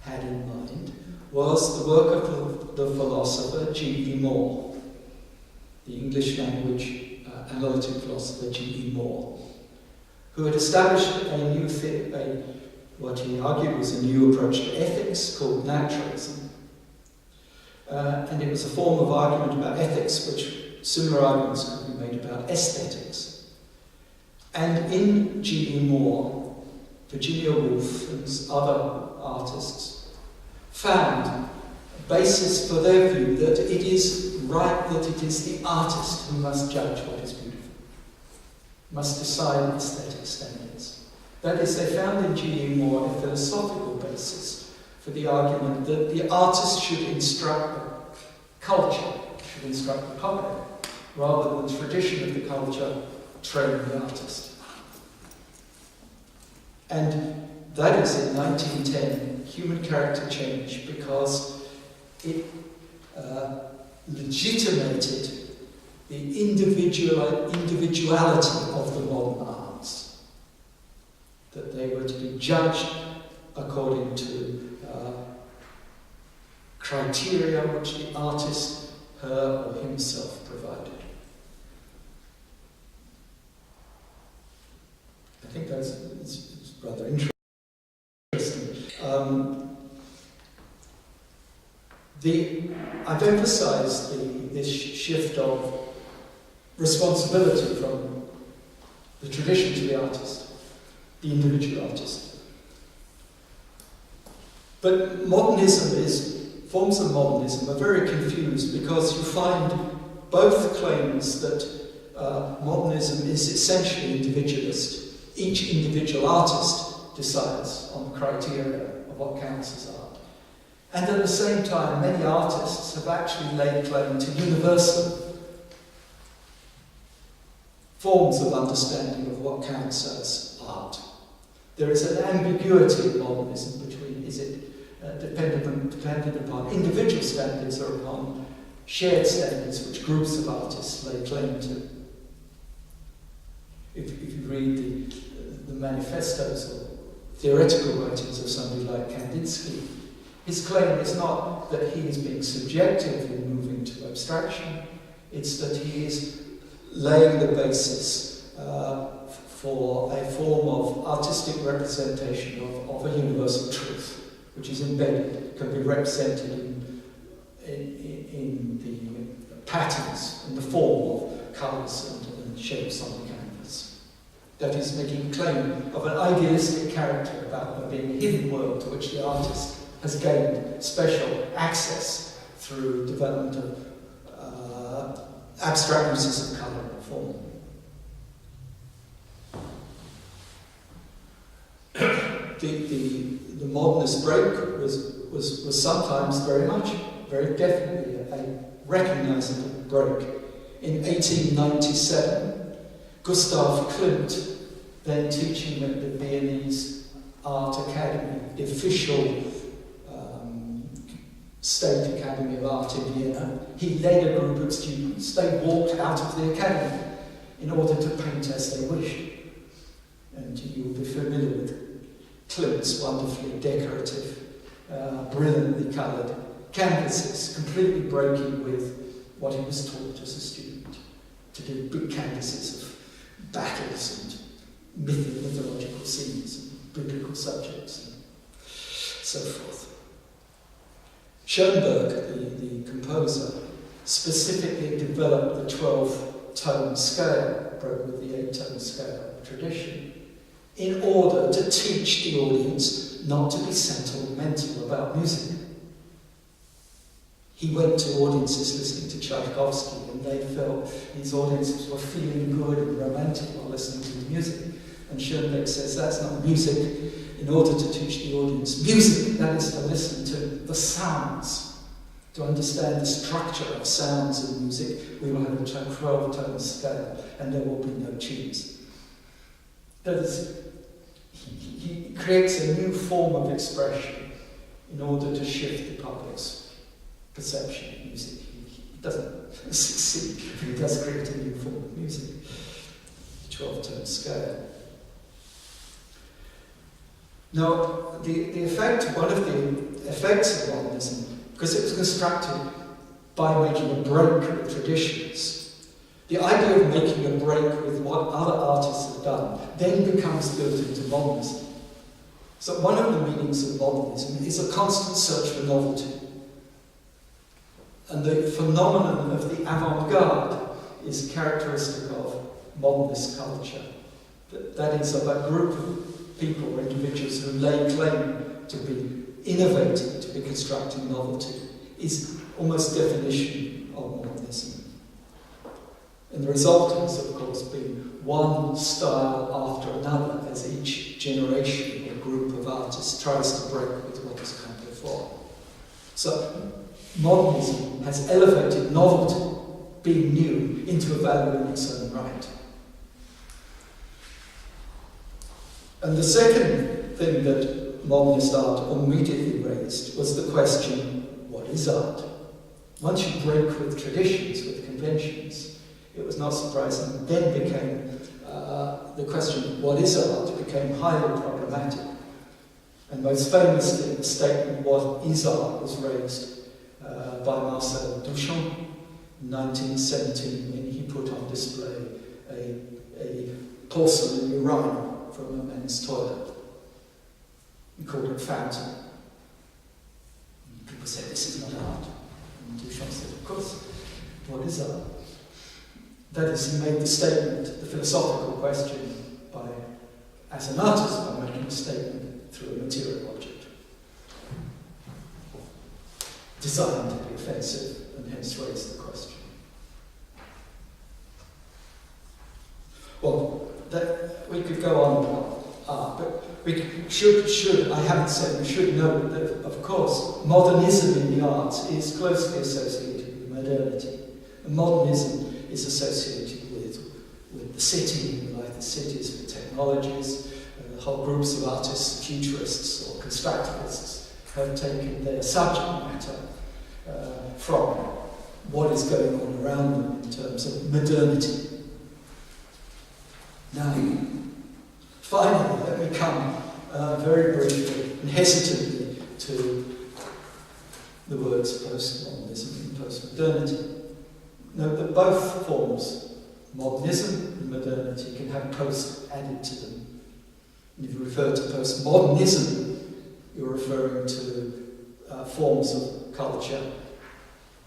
had in mind was the work of the philosopher G.E. Moore, the English language analytic philosopher G.E. Moore, who had established what he argued was a new approach to ethics called naturalism. And it was a form of argument about ethics which similar arguments could be made about aesthetics. And in G.E. Moore, Virginia Woolf and other artists found a basis for their view that it is right that it is the artist who must judge what is beautiful, must decide aesthetic standards. That is, they found in G.E. Moore a philosophical basis for the argument that the artist should instruct the culture, should instruct the public, rather than the tradition of the culture train the artist. And that is in 1910 human character change, because it legitimated the individuality of the modern arts, that they were to be judged according to criteria which the artist, her or himself, provided. I think it's rather interesting. I've emphasised this shift of responsibility from the tradition to the artist, the individual artist. But forms of modernism are very confused, because you find both claims that modernism is essentially individualist. Each individual artist decides on the criteria of what counts as art. And at the same time, many artists have actually laid claim to universal forms of understanding of what counts as art. There is an ambiguity in modernism between, is it dependent upon individual standards or upon shared standards which groups of artists lay claim to. If you read the manifestos or theoretical writings of somebody like Kandinsky, his claim is not that he is being subjective in moving to abstraction, it's that he is laying the basis for a form of artistic representation of a universal truth, which is embedded, can be represented in the patterns, in the form of colours and shapes on the canvas. That is making a claim of an idealistic character about there being a hidden world to which the artist has gained special access through development of abstract uses of colour and form. The modernist break was sometimes very definitely a recognisable break. In 1897, Gustav Klimt, then teaching at the Viennese Art Academy, the official State Academy of Art in Vienna, he led a group of students. They walked out of the academy in order to paint as they wished. And you'll be familiar with Klimt's wonderfully decorative, brilliantly coloured canvases, completely breaking with what he was taught as a student, to do big canvases of battles and mythological scenes and biblical subjects and so forth. Schoenberg, the composer, specifically developed the 12-tone scale, broke with the 8-tone scale tradition, in order to teach the audience not to be sentimental about music. He went to audiences listening to Tchaikovsky, and they felt these audiences were feeling good and romantic while listening to the music. And Schoenberg says that's not music. In order to teach the audience music, that is to listen to the sounds To understand the structure of sounds in music, we will have a 12-tone scale, and there will be no tunes. That is, he creates a new form of expression in order to shift the public's perception of music. He doesn't succeed, but he does create a new form of music, the 12-tone scale. Now, one of the effects of modernism, because it was constructed by making a break with traditions, the idea of making a break with what other artists have done then becomes built into modernism. So one of the meanings of modernism is a constant search for novelty. And the phenomenon of the avant-garde is characteristic of modernist culture. That is, of a group of people or individuals who lay claim to be innovating, to be constructing novelty, is almost definition of modernism. And the result has, of course, been one style after another as each generation or group of artists tries to break with what has come before. So modernism has elevated novelty, being new, into a value in its own right. And the second thing that modernist art immediately raised was the question, what is art? Once you break with traditions, with conventions, it was not surprising, then became the question, what is art, became highly problematic. And most famously, the statement, what is art, was raised by Marcel Duchamp in 1917 when he put on display a porcelain urinal from a men's toilet. He called it fountain. And people said, this is not art. And Duchamp said, of course, what is art? That is, he made the statement, the philosophical question, as an artist, by making a statement through a material object, designed to be offensive, and hence raise the question. Well, we could go on about art, but we should, I haven't said, we should know that, of course, modernism in the arts is closely associated with modernity. And modernism is associated with the city, like the cities, with technologies. Whole groups of artists, futurists or constructivists, have taken their subject matter from what is going on around them in terms of modernity. Now, finally, let me come very briefly and hesitantly to the words postmodernism and postmodernity. Note that both forms, modernism and modernity, can have post added to them. And if you refer to postmodernism, you're referring to forms of culture.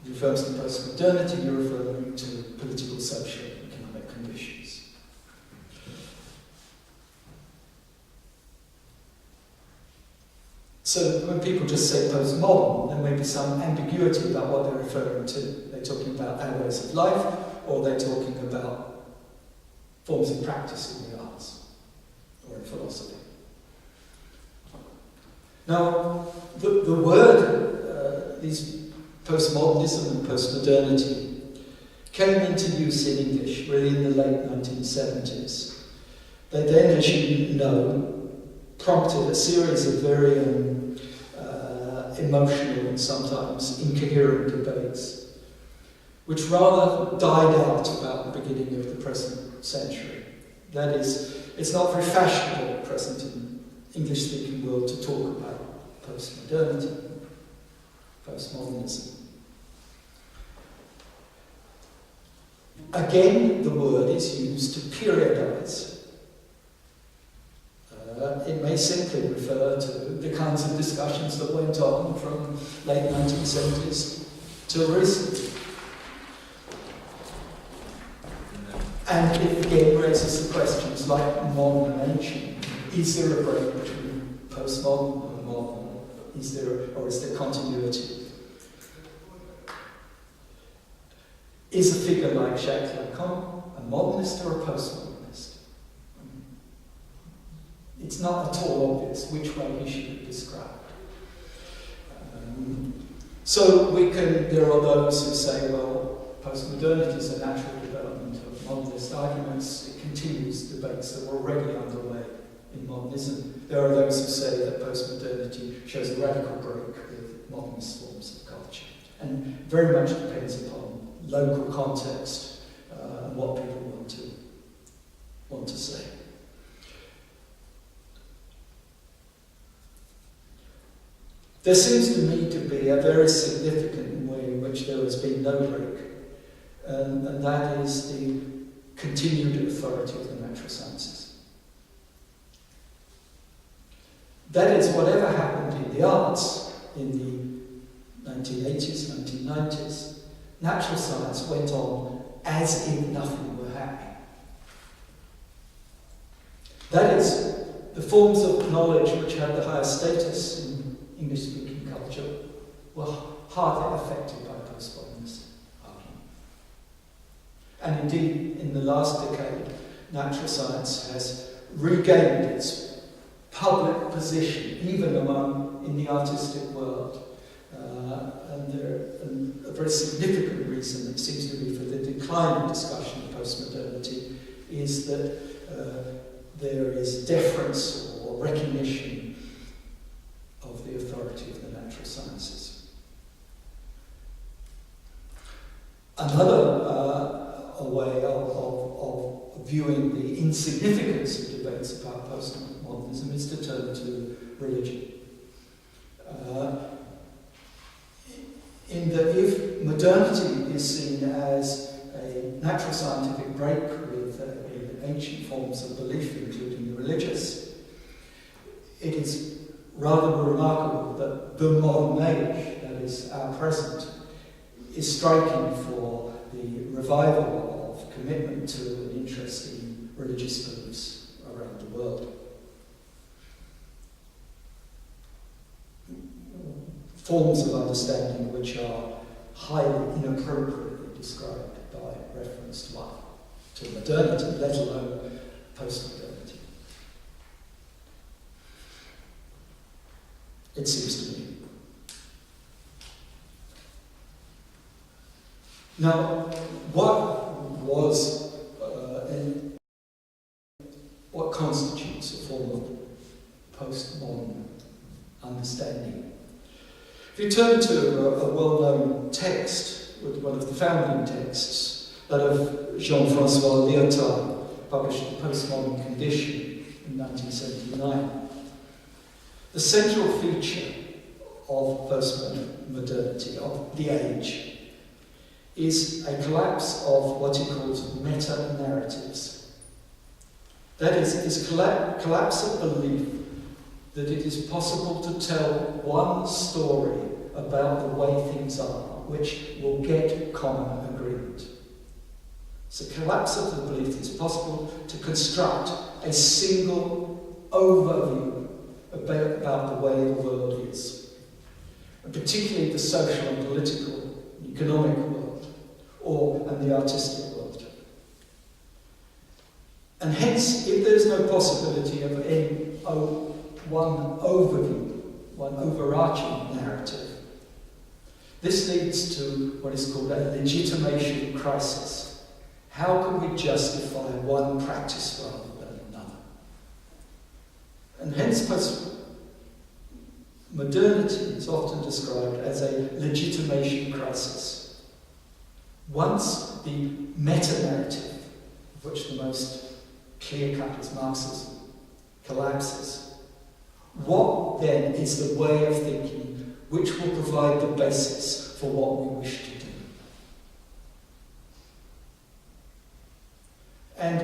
If you refer to postmodernity, you're referring to political, social, and economic conditions. So when people just say postmodern, there may be some ambiguity about what they're referring to. They're talking about our ways of life, or they're talking about forms of practice in the arts or in philosophy. Now, the word, these postmodernism and postmodernity, came into use in English really in the late 1970s. They then, as you know, prompted a series of very emotional and sometimes incoherent debates, which rather died out about the beginning of the present century. That is, it's not very fashionable at present in English-speaking world to talk about postmodernity, postmodernism. Again, the word is used to periodize. It may simply refer to the kinds of discussions that went on from late 1970s till recently. And it again raises the questions like modern and ancient. Is there a break between postmodern and modern? Is there continuity? Is a figure like Jacques Lacan a modernist or a postmodernist? It's not at all obvious which way he should be described. So there are those who say, well, postmodernity is a natural development of modernist arguments. It continues debates that were already underway in modernism. There are those who say that postmodernity shows a radical break with modernist forms of culture. And very much depends upon local context and what people want to say. There seems to me to be a very significant way in which there has been no break, and that is the continued authority of the natural sciences. That is, whatever happened in the arts in the 1980s, 1990s, natural science went on as if nothing were happening. That is, the forms of knowledge which had the highest status in English-speaking culture were hardly affected by postmodernist argument. And indeed, in the last decade, natural science has regained its public position, even in the artistic world. And a very significant reason, it seems to be, for the decline of discussion of postmodernity is that there is deference or recognition of the authority of the natural sciences. Another way of viewing the insignificance of debates about postmodernism is to turn to religion. In that if modernity is seen as a natural scientific break with ancient forms of belief, including the religious, it is rather remarkable that the modern age, that is our present, is striking for the revival of commitment to and interest in religious beliefs around the world. Forms of understanding which are highly inappropriately described by reference to modernity, let alone postmodernity. It seems to me. Now, what constitutes a form of postmodern understanding? If you turn to a well-known text, one of the founding texts, that of Jean-François Lyotard, published in Postmodern Condition in 1979, the central feature of postmodernity, of the age, is a collapse of what he calls meta-narratives. That is collapse of belief that it is possible to tell one story about the way things are, which will get common agreement. It's a collapse of the belief that it's possible to construct a single overview about the way the world is, and particularly the social and political, economic world, and the artistic world. And hence, if there's no possibility of any one overview, one overarching narrative, this leads to what is called a legitimation crisis. How can we justify one practice rather than another? And hence postmodernity is often described as a legitimation crisis. Once the meta-narrative, of which the most clear-cut is Marxism, collapses, what then is the way of thinking which will provide the basis for what we wish to do? And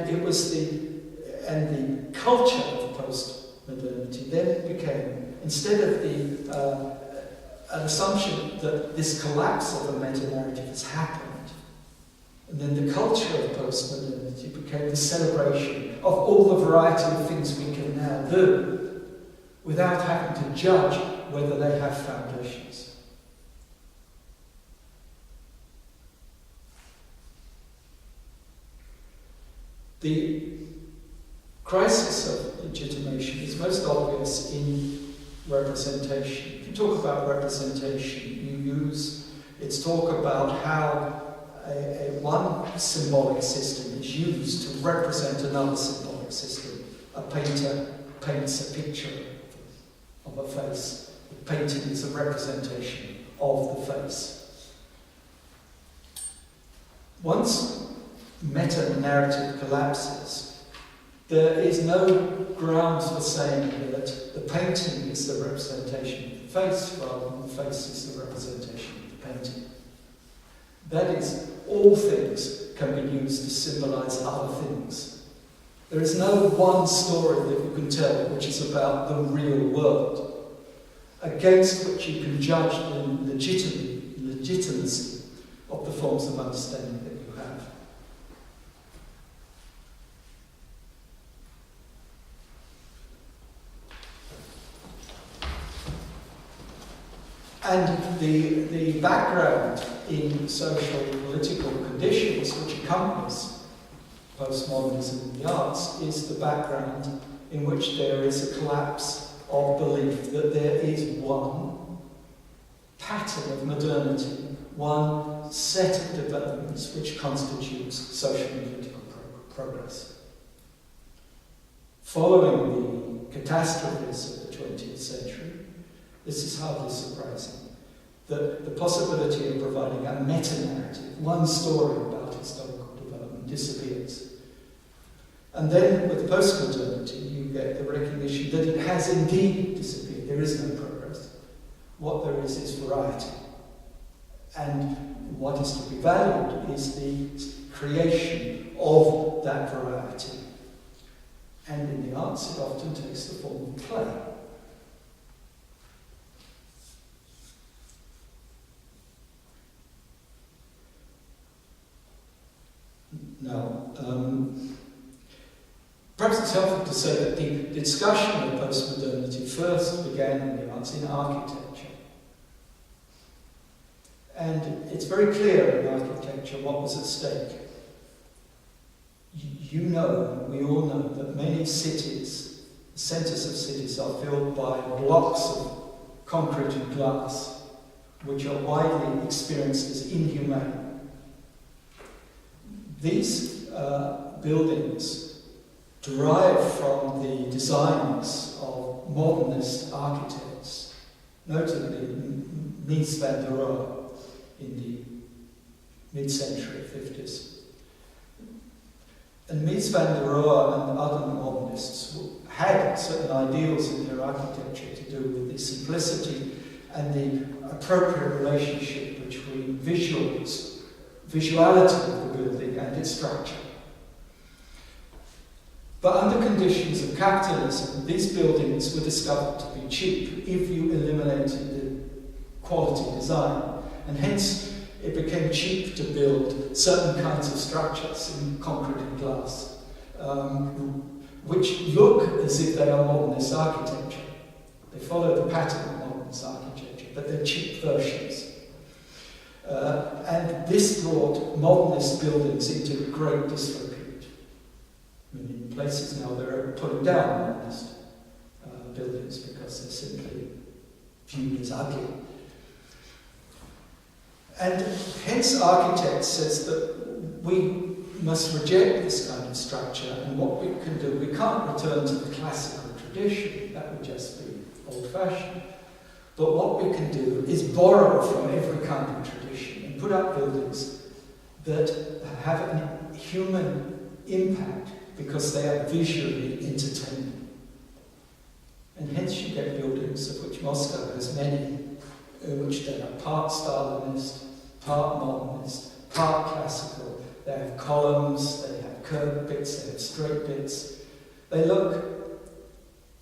the culture of postmodernity then became, instead of an assumption that this collapse of the meta-narrative has happened, and then the culture of postmodernity became the celebration of all the variety of things we can now do, without having to judge whether they have foundations. The crisis of legitimation is most obvious in representation. If you talk about representation, it's talk about how one symbolic system is used to represent another symbolic system. A painter paints a picture of a face. The painting is a representation of the face. Once meta-narrative collapses, there is no grounds for saying that the painting is the representation of the face rather than the face is the representation of the painting. That is, all things can be used to symbolize other things. There is no one story that you can tell which is about the real world, against which you can judge the legitimacy of the forms of understanding that you have. And the background in social political conditions which accompanies postmodernism in the arts is the background in which there is a collapse of belief that there is one pattern of modernity, one set of developments which constitutes social and political progress. Following the catastrophes of the 20th century, this is hardly surprising, that the possibility of providing a meta-narrative, one story about historical development, disappears. And then with postmodernity, you get the recognition that it has indeed disappeared. There is no progress. What there is variety. And what is to be valued is the creation of that variety. And in the arts, it often takes the form of play. Now, perhaps it's helpful to say that the discussion of postmodernity first began in the arts in architecture. And it's very clear in architecture what was at stake. You know, we all know, that many cities, centres of cities, are filled by blocks of concrete and glass, which are widely experienced as inhumane. These buildings derive from the designs of modernist architects, notably Mies van der Rohe in the mid-century 50s. And Mies van der Rohe and other modernists had certain ideals in their architecture to do with the simplicity and the appropriate relationship between visuality of the building and its structure. But under conditions of capitalism, these buildings were discovered to be cheap if you eliminated the quality design, and hence it became cheap to build certain kinds of structures in concrete and glass, which look as if they are modernist architecture. They follow the pattern of modernist architecture, but they're cheap versions. And this brought modernist buildings into great disrepute. I mean, in places now they're putting down modernist buildings because they're simply viewed as ugly. And hence architects says that we must reject this kind of structure, and what we can do, we can't return to the classical tradition, that would just be old-fashioned. But what we can do is borrow from every kind of tradition and put up buildings that have a human impact because they are visually entertaining. And hence you get buildings, of which Moscow has many, which they are part Stalinist, part modernist, part classical. They have columns, they have curved bits, they have straight bits. They look,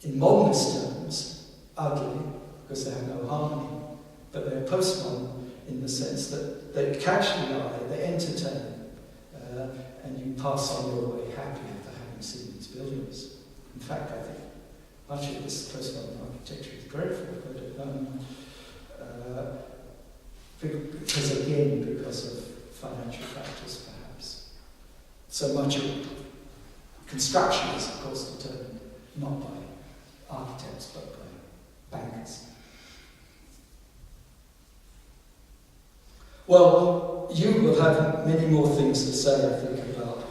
in modernist terms, ugly, because they have no harmony, but they're postmodern in the sense that they catch the eye, they entertain, and you pass on your way happy after having seen these buildings. In fact, I think much of this postmodern architecture is grateful, because of financial factors, perhaps. So much of construction is, of course, determined not by architects, but by bankers. Well, you will have many more things to say, I think, about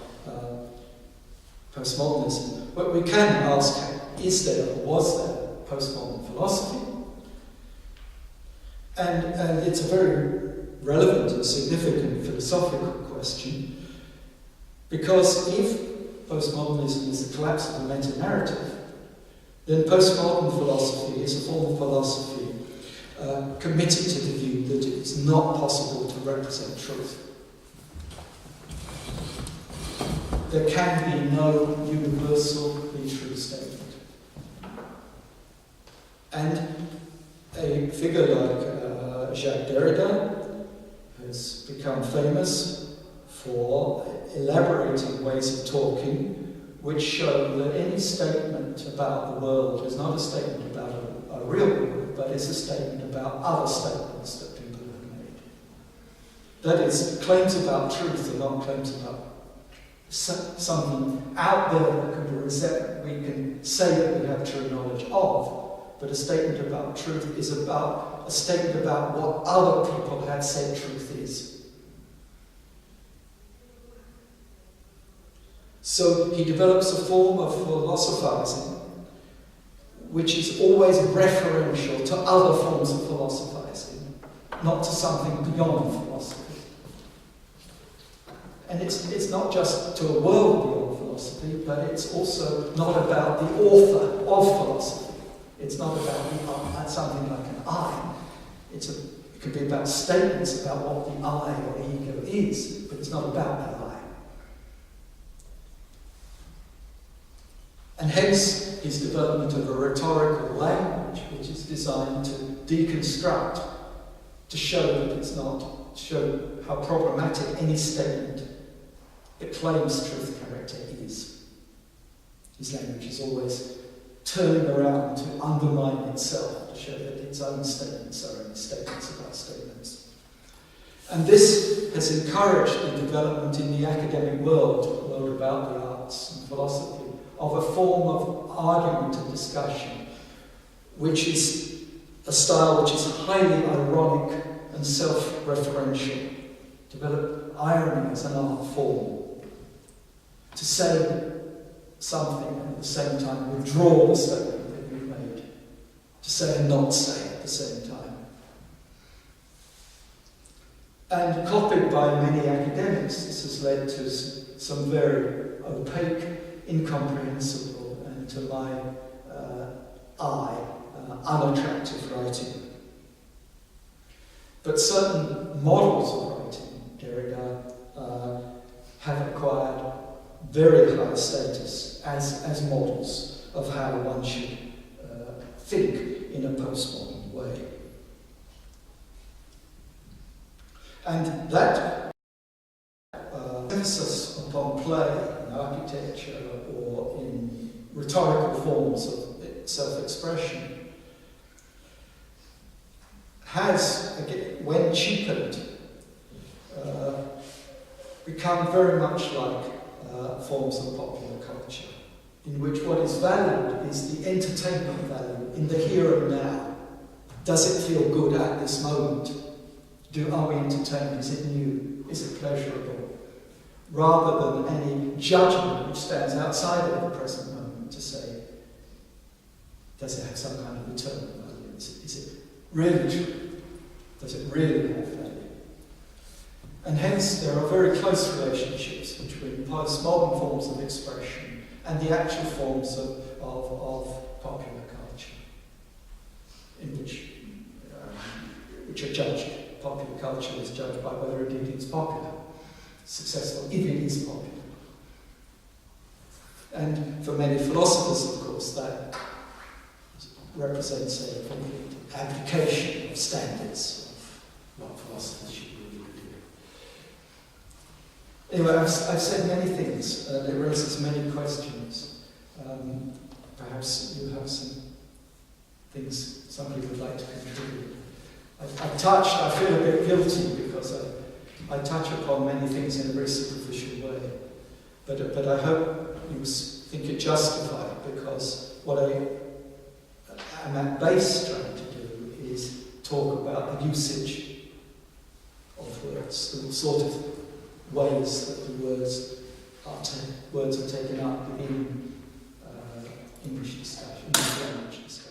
postmodernism. But we can ask, is there or was there postmodern philosophy? And it's a very relevant and significant philosophical question, because if postmodernism is the collapse of the meta-narrative, then postmodern philosophy is a form of philosophy committed to the view that it is not possible to represent truth. There can be no universally true statement. And a figure like Jacques Derrida has become famous for elaborating ways of talking which show that any statement about the world is not a statement about a real world, but is a statement about other statements that people have made. That is, claims about truth are not claims about something out there that we can say that we have true knowledge of, but a statement about truth is about a statement about what other people have said truth is. So he develops a form of philosophizing which is always referential to other forms of philosophizing, not to something beyond philosophy. And it's not just to a world beyond philosophy, but it's also not about the author of philosophy. It's not about something like an I. It could be about statements about what the I or ego is, but it's not about that I. And hence his development of a rhetorical language which is designed to deconstruct, to show that it's not, show how problematic any statement that claims truth character is. His language is always turning around to undermine itself, to show that its own statements are only statements about statements. And this has encouraged the development in the academic world about the arts and philosophy, of a form of argument and discussion, which is a style which is highly ironic and self-referential. Develop irony as an art form. To say something and at the same time withdraw the statement that you've made. To say and not say at the same time. And copied by many academics, this has led to some very opaque, incomprehensible, and to my eye, unattractive writing. But certain models of writing, Derrida, have acquired very high status as models of how one should think in a postmodern way. And that emphasis upon play in architecture or in rhetorical forms of self-expression has, again, when cheapened, become very much like forms of popular culture, in which what is valued is the entertainment value in the here and now. Does it feel good at this moment? Are we entertained? Is it new? Is it pleasurable? Rather than any judgment which stands outside of the present moment to say, does it have some kind of eternal value? Is it really true? Does it really have value? And hence there are very close relationships between postmodern forms of expression and the actual forms of popular culture, in which are judged. Popular culture is judged by whether indeed it's popular, successful, if it is popular. And for many philosophers, of course, that represents a complete abdication of standards of what philosophers should really do. Anyway, I've said many things, and it raises many questions. Perhaps you have some things somebody would like to contribute. I feel a bit guilty because I touch upon many things in a very superficial way. But I hope you think it justified, because what I And that base trying to do is talk about the usage of words, the sort of ways that the words are taken up within English discussion, English language discussion.